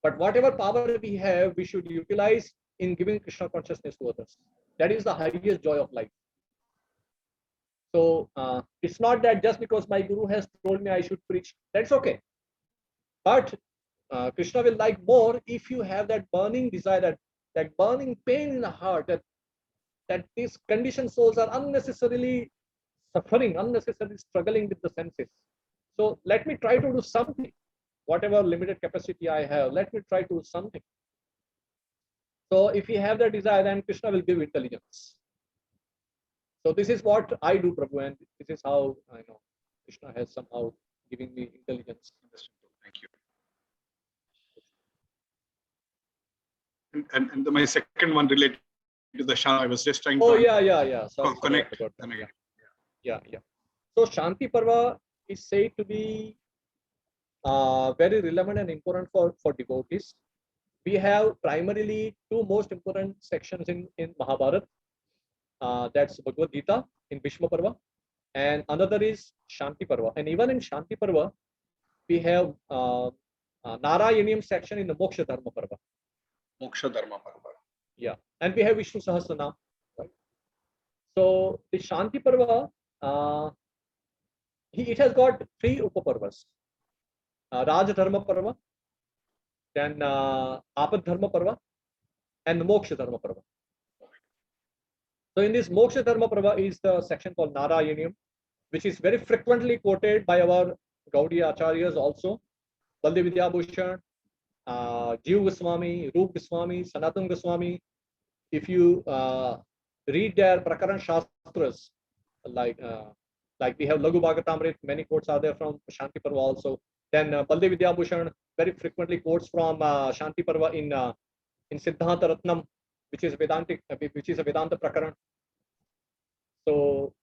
But whatever power we have, we should utilize in giving Krishna consciousness to others. That is the highest joy of life. So it's not that just because my guru has told me I should preach, that's okay. But Krishna will like more if you have that burning desire, that burning pain in the heart, that these conditioned souls are unnecessarily suffering, unnecessarily struggling with the senses. So let me try to do something. Whatever limited capacity I have, let me try to do something. So if you have that desire, then Krishna will give intelligence. So this is what I do, Prabhu, and this is how I know Krishna has somehow given me intelligence. Thank you. And my second one related to the Shana, I was just trying to yeah. Sorry, connect. Yeah. So Shanti Parva is said to be very relevant and important for devotees. We have primarily two most important sections in Mahabharata. That's Bhagavad Gita in Bhishma Parva, and another is Shanti Parva. And even in Shanti Parva, we have Narayaniam section in the Moksha Dharma Parva. Moksha Dharma Parva. Yeah, and we have Vishnu Sahasranam. Right? So the Shanti Parva, it has got three Upaparvas. Raj Dharma Parva, then Apad Dharma Parva, and Moksha Dharma Parva. So in this Moksha Dharma Parva is the section called Narayaniam, which is very frequently quoted by our Gaudiya Acharyas also. Baldev Vidyabhushan, Jiva Goswami, Rup Goswami, Sanatana Goswami. If you read their Prakaran Shastras, like we have Laghu Bhagavatamrit, many quotes are there from Shanti Parva also. Then Baldev Vidyabhushan very frequently quotes from Shanti Parva in Siddhanta Ratnam, which is a Vedanta Prakaran. So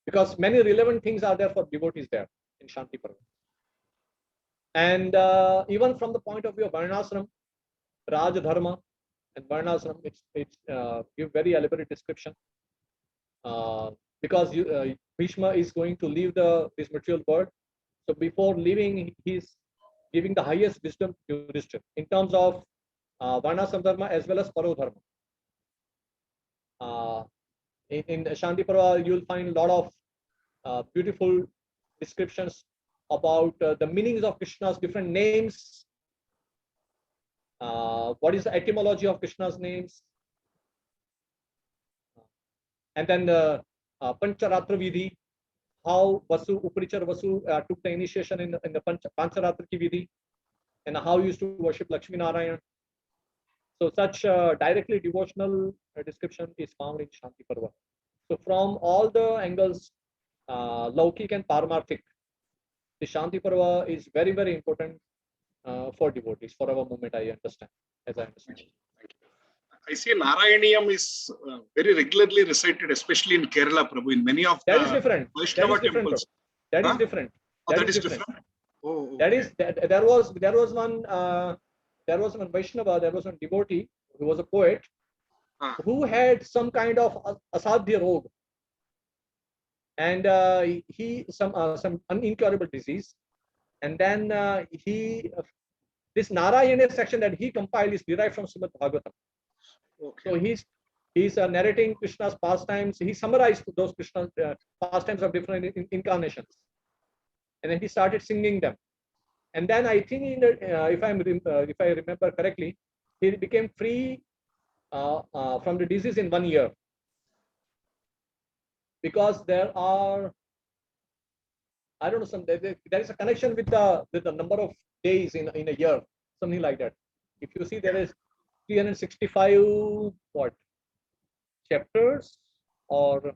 because many relevant things are there for devotees there in Shanti Parva. And even from the point of view of Varnashram, Raj Dharma, And Varnasram, it's give very elaborate description. Because Bhishma is going to leave this material world. So before leaving, he's giving the highest wisdom to Yudhishthira in terms of Varnasam Dharma as well as Paro Dharma. In Shanti Parva, you'll find a lot of beautiful descriptions about the meanings of Krishna's different names. What is the etymology of Krishna's names? And then Pancharatra Vidhi, how Vasu, Uparichar Vasu took the initiation in the Pancharatra Vidhi, and how he used to worship Lakshmi Narayan. So such directly devotional description is found in Shanti Parva. So from all the angles, Laukik and Paramarthik, the Shanti Parva is very, very important for devotees, for our movement, I understand, as I understand. I see Narayaniyam is very regularly recited, especially in Kerala, Prabhu, in many of That the is different. Vaishnava temples. That is Huh? different. Oh, that is different. Oh, okay. That is there was one Vaishnava, there was one devotee who was a poet who had some kind of asadhya rog, and he some unincurable disease, and then this Narayana section that he compiled is derived from Srimad Bhagavatam. Okay. So he's narrating Krishna's pastimes. He summarized those Krishna's pastimes of different incarnations, and then he started singing them. And then I think, if I remember correctly, he became free from the disease in 1 year, because there are, I don't know, there is a connection with the number of days in a year, something like that. If you see, there is 365 chapters, or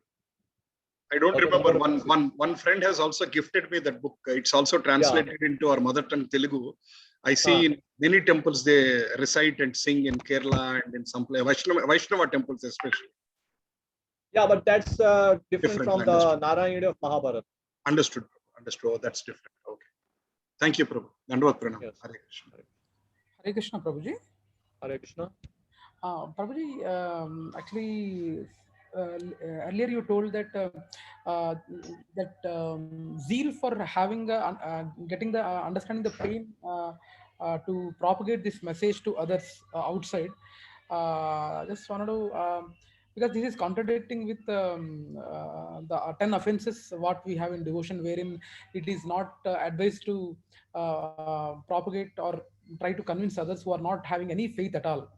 I don't Okay, remember. number One friend has also gifted me that book. It's also translated into our mother tongue Telugu. I see in many temples they recite and sing in Kerala and in some place, Vaishnava temples especially. yeah, but that's different from the understood. Narayana of Mahabharata. Understood. Understood. Oh, that's different. Okay. Thank you, Prabhu. Dandavat Pranam. Yes. Hare Krishna. Hare Krishna, Prabhuji. Hare Krishna. Prabhuji, actually, earlier you told that zeal for having getting the understanding the pain to propagate this message to others outside. Just wanted to because this is contradicting with the 10 offenses what we have in devotion, wherein it is not advised to propagate or try to convince others who are not having any faith at all.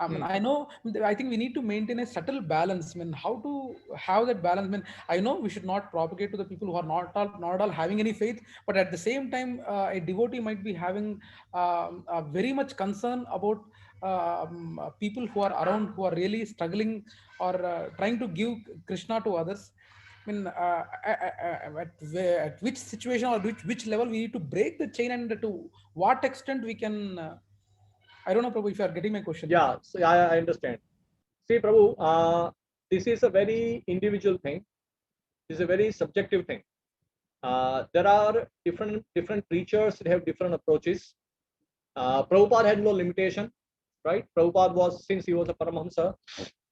I mean, I think we need to maintain a subtle balance. I mean, how to have that balance? I mean, I know we should not propagate to the people who are not at all having any faith, but at the same time, a devotee might be having very much concern about people who are around, who are really struggling or trying to give Krishna to others. I mean, at which situation or which level we need to break the chain, and to what extent we can. I don't know, Prabhu, if you are getting my question. Yeah, so I understand. See, Prabhu, this is a very individual thing. This is a very subjective thing. There are different preachers that have different approaches. Prabhupada had no limitation, right? Prabhupada was, since he was a Paramahamsa,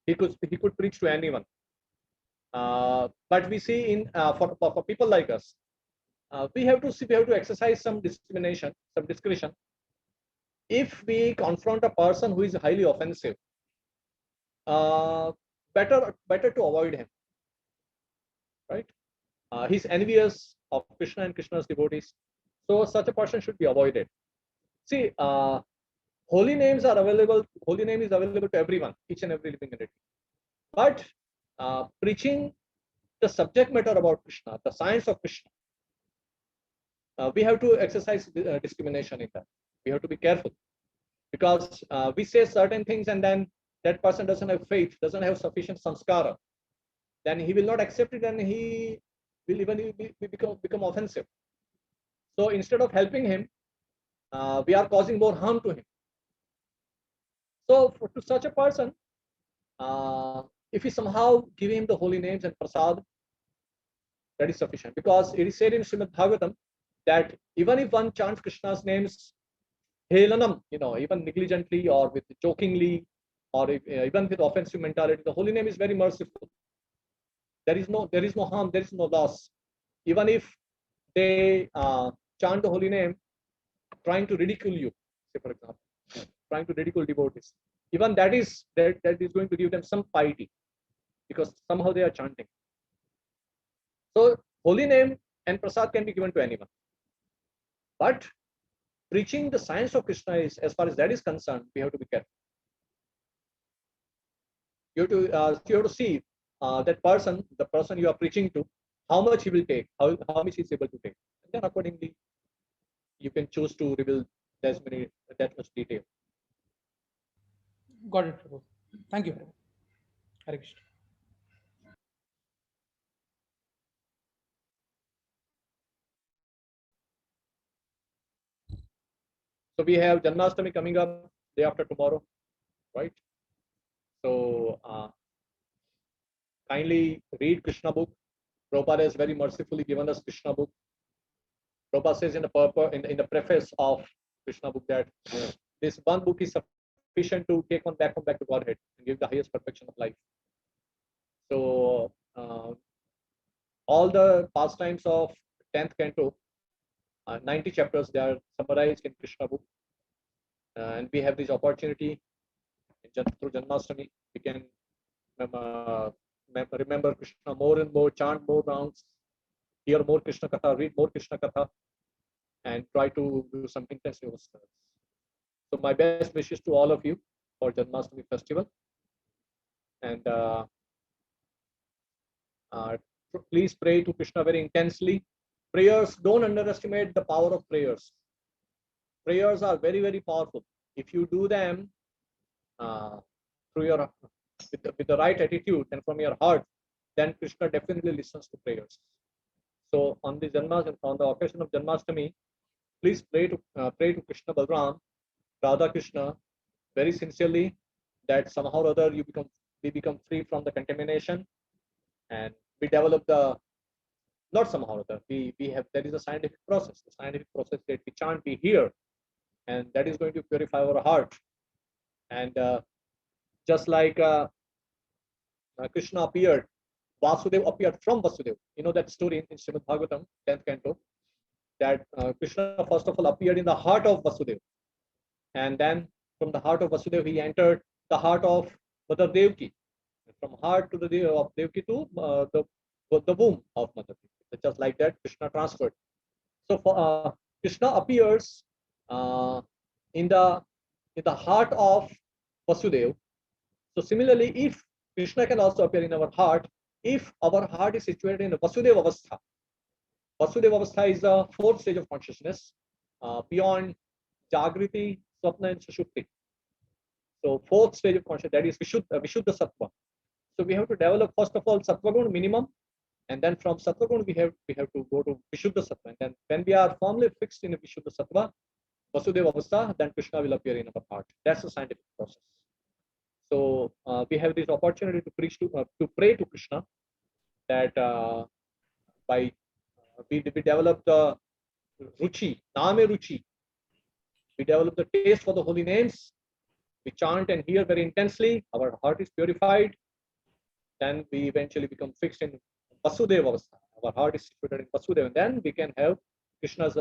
he could preach to anyone. But we see in for people like us, we have to exercise some discrimination, some discretion. If we confront a person who is highly offensive, better to avoid him, right? He's envious of Krishna and Krishna's devotees, so such a person should be avoided. See, holy names are available. Holy name is available to everyone, each and every living entity. But preaching the subject matter about Krishna, the science of Krishna, we have to exercise discrimination in that. We have to be careful, because we say certain things and then that person doesn't have faith, doesn't have sufficient samskara, then he will not accept it, and he will even become offensive. So instead of helping him, we are causing more harm to him. So to such a person, if we somehow give him the holy names and prasad, that is sufficient, because it is said in Srimad Bhagavatam that even if one chants Krishna's names helanam, even negligently or with jokingly, or even with offensive mentality, the holy name is very merciful. There is no harm, there is no loss. Even if they chant the holy name, trying to ridicule you, say for example, trying to ridicule devotees, even that is going to give them some piety, because somehow they are chanting. So holy name and prasad can be given to anyone, but preaching the science of Krishna is, as far as that is concerned, we have to be careful. You have to see that person, the person you are preaching to, how much he will take, how much he is able to take, and then accordingly you can choose to reveal that much detail. Got it, Prabhu. Thank you, Prabhu. Hare Krishna. So we have Janmashtami coming up day after tomorrow, right? So kindly read Krishna book. Prabhupada has very mercifully given us Krishna book. Prabhupada says in the preface of Krishna book that this one book is sufficient to take one back to Godhead and give the highest perfection of life. So all the pastimes of 10th canto, 90 chapters, they are summarized in Krishna book. And we have this opportunity through Janmashtami. We can remember Krishna more and more, chant more rounds, hear more Krishna Katha, read more Krishna Katha, and try to do some intensive studies. So my best wishes to all of you for Janmashtami festival. And please pray to Krishna very intensely. Prayers, don't underestimate the power of prayers. Prayers are very, very powerful. If you do them through your with the right attitude and from your heart, then Krishna definitely listens to prayers. So on the occasion of Janmashtami, please pray to Krishna Balram, Radha Krishna, very sincerely, that somehow or other we become free from the contamination, and we develop not somehow or other, there is a scientific process. The scientific process that we chant, we hear, and that is going to purify our heart. And just like Krishna appeared, Vasudev appeared from Vasudev. You know that story in Srimad Bhagavatam, 10th canto, that Krishna first of all appeared in the heart of Vasudev. And then from the heart of Vasudev, he entered the heart of Mother Devaki. From heart to the of Devaki to the womb of Mother Devaki. Just like that, Krishna transferred. So Krishna appears in the heart of Vasudev. So similarly, if Krishna can also appear in our heart, if our heart is situated in the Vasudeva Avastha. Vasudeva Avastha is the fourth stage of consciousness, beyond Jagriti, Swapna, and Sushupti. So fourth stage of consciousness, that is Vishuddha Sattva. So we have to develop first of all Sattva Gun minimum, and then from Sattva Gun we have to go to Vishuddha Sattva. And then when we are firmly fixed in a Vishuddha Sattva, Vasudeva Avastha, then Krishna will appear in our heart. That's the scientific process. So we have this opportunity to pray to Krishna, that we develop the ruchi, name ruchi. We develop the taste for the holy names. We chant and hear very intensely. Our heart is purified. Then we eventually become fixed in Vasudeva Avastha. Our heart is situated in Vasudeva, and then we can have Krishna's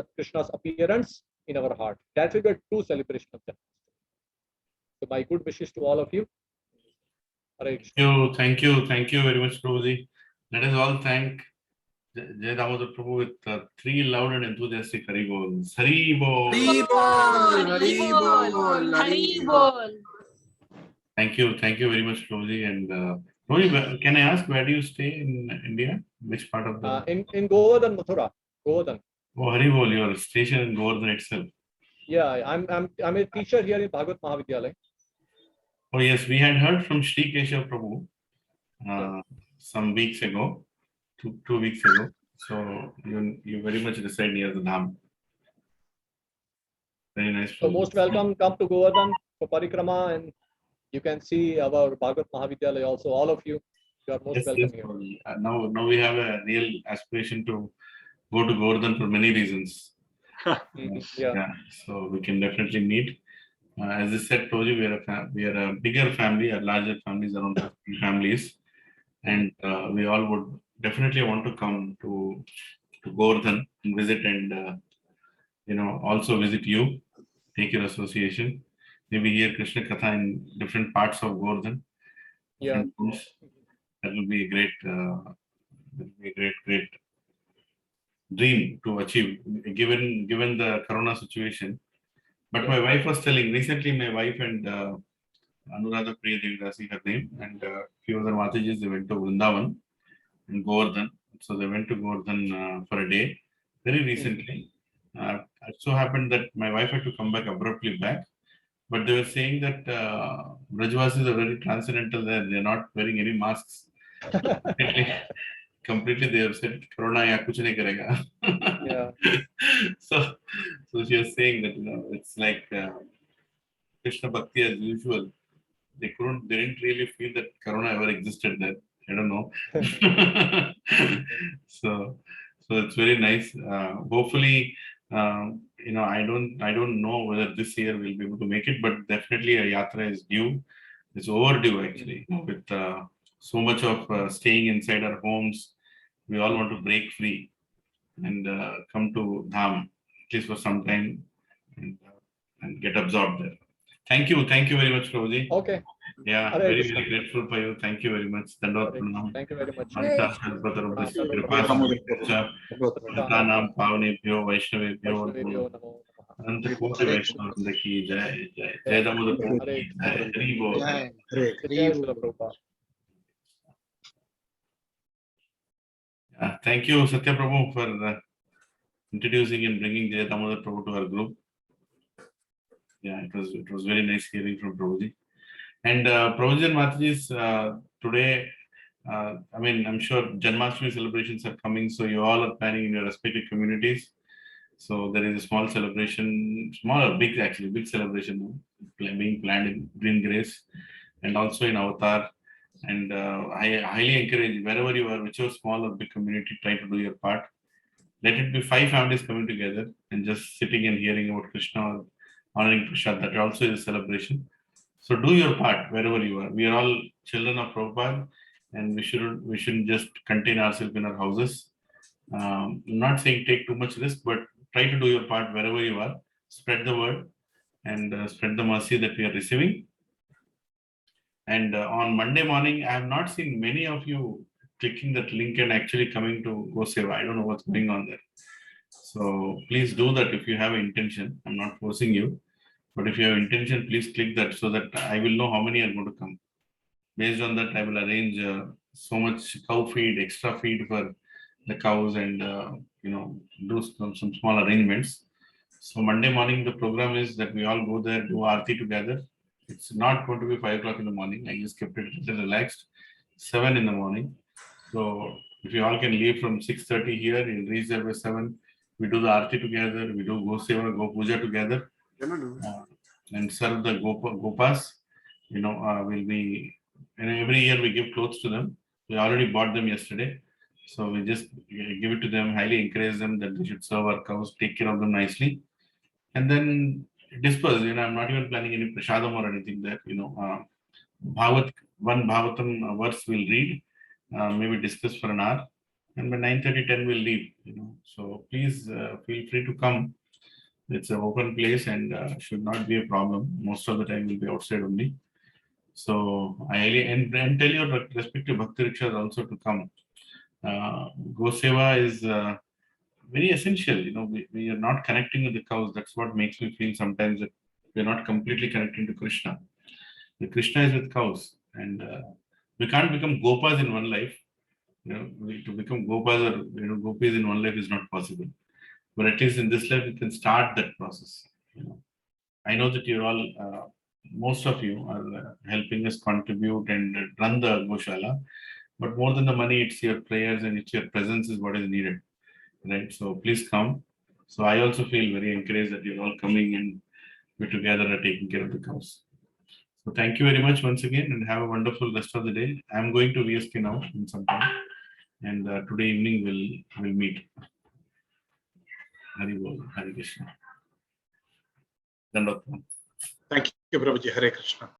appearance in our heart. That will be a true celebration of Janmashtami. So my good wishes to all of you. Thank you very much, Prabhuji. Let us all thank Jai Damodar Prabhu with 3 loud and enthusiastic Hari Bols. Hari Bol. Hari Bol, Hari Bol, Hari Bol. Thank you very much, Prabhuji. And Prabhuji, can I ask, where do you stay in India? Which part of the? In Govardhan, Mathura. Govardhan. Oh, Hari Bol, your station in Govardhan itself. Yeah, I'm a teacher here in Bhagavad Mahavidyalaya. Oh yes, we had heard from Sri Keshav Prabhu some weeks ago, two weeks ago. So you very much reside near the Dham. Very nice. So most welcome. Come to Govardhan for Parikrama, and you can see our Bhagavad Mahavidyalaya also. All of you, are most welcome here. Now we have a real aspiration to go to Govardhan for many reasons. Yeah, so we can definitely meet. As I said, Prabhuji, we are a bigger family, a larger families, around 50 families, and we all would definitely want to come to Govardhan and visit, and also visit you, take your association, maybe hear Krishna Katha in different parts of Govardhan. Yeah. That will be a great dream to achieve, given the Corona situation. But my wife was telling recently, my wife and Anuradha Priya Devidasi, her name, and few other Matajis, they went to Vrindavan and Govardhan. So they went to Govardhan for a day very recently. It so happened that my wife had to come back abruptly back, but they were saying that Brajvasis are very transcendental there. They're not wearing any masks. Completely, they have said Corona ya kuch nahi karega. Yeah. So she was saying that it's like Krishna Bhakti as usual. They didn't really feel that Corona ever existed there. I don't know. so it's very nice. Hopefully, I don't know whether this year we'll be able to make it, but definitely a yatra is due. It's overdue actually, with so much of staying inside our homes. We all want to break free and come to Dham, at least for some time, and get absorbed there. Thank you very much, Prabhuji. Okay. Yeah, Hare very Krishna. grateful for you. Thank you very much. Dandavad pranam. Thank you very much. Pranam Pavnebhyo Vaishnavebhyo Vaishnavebhyo namo namaha. Ananta Koti Vaishnavanda ki jai jai. Jai Damodar Prabhu ki jai. Hari Bol. Hare Jai Srila Prabhupada. Thank you, Satya Prabhu, for introducing and bringing Jai Damodar Prabhu to our group. Yeah, it was very nice hearing from Prabhuji. And Prabhuji and Mataji's today, I'm sure Janmashtami celebrations are coming, so you all are planning in your respective communities. So there is a small celebration, small or big actually, big celebration being planned in Green Grace and also in Avatar. And I highly encourage wherever you are, whichever small or big community, try to do your part. Let it be 5 families coming together and just sitting and hearing about Krishna or honoring Prasad. That also is a celebration. So do your part wherever you are. We are all children of Prabhupada, and we shouldn't just contain ourselves in our houses. I'm not saying take too much risk, but try to do your part wherever you are. Spread the word and spread the mercy that we are receiving. And on Monday morning, I have not seen many of you clicking that link and actually coming to Go Seva. I don't know what's going on there. So please do that if you have intention. I'm not forcing you, but if you have intention, please click that so that I will know how many are going to come. Based on that, I will arrange so much cow feed, extra feed for the cows, and do some small arrangements. So Monday morning, the program is that we all go there, do Aarti together. It's not going to be 5 o'clock in the morning. I just kept it a little relaxed. 7 in the morning. So if you all can leave from 6:30 here, you'll reach there by 7. We do the Aarti together. We do Go Seva, Go Puja together, and serve the Gopas. We'll be, and every year we give clothes to them. We already bought them yesterday. So we just give it to them, highly encourage them that they should serve our cows, take care of them nicely. And then disperse. I'm not even planning any prasadam or anything there. One Bhagavatam verse we'll read, maybe discuss for an hour, and by 9:30, 10 we'll leave. So please feel free to come. It's an open place and should not be a problem. Most of the time we'll be outside only. So I highly and tell your respective Bhakti Rikshas also to come. Go Seva is very essential. We are not connecting with the cows. That's what makes me feel sometimes that we're not completely connecting to Krishna. The Krishna is with cows, and we can't become Gopas in one life. To become Gopas or Gopis in one life is not possible. But at least in this life, we can start that process. I know that you're all, most of you are helping us contribute and run the Goshala. But more than the money, it's your prayers and it's your presence is what is needed. Right, so please come. So I also feel very encouraged that you're all coming and we're together and taking care of the cows. So thank you very much once again, and have a wonderful rest of the day. I'm going to VSK now in some time, and today evening we'll meet. Hari Bol, Hari Krishna. Dandavad. Thank you, Prabhuji. Hare Krishna.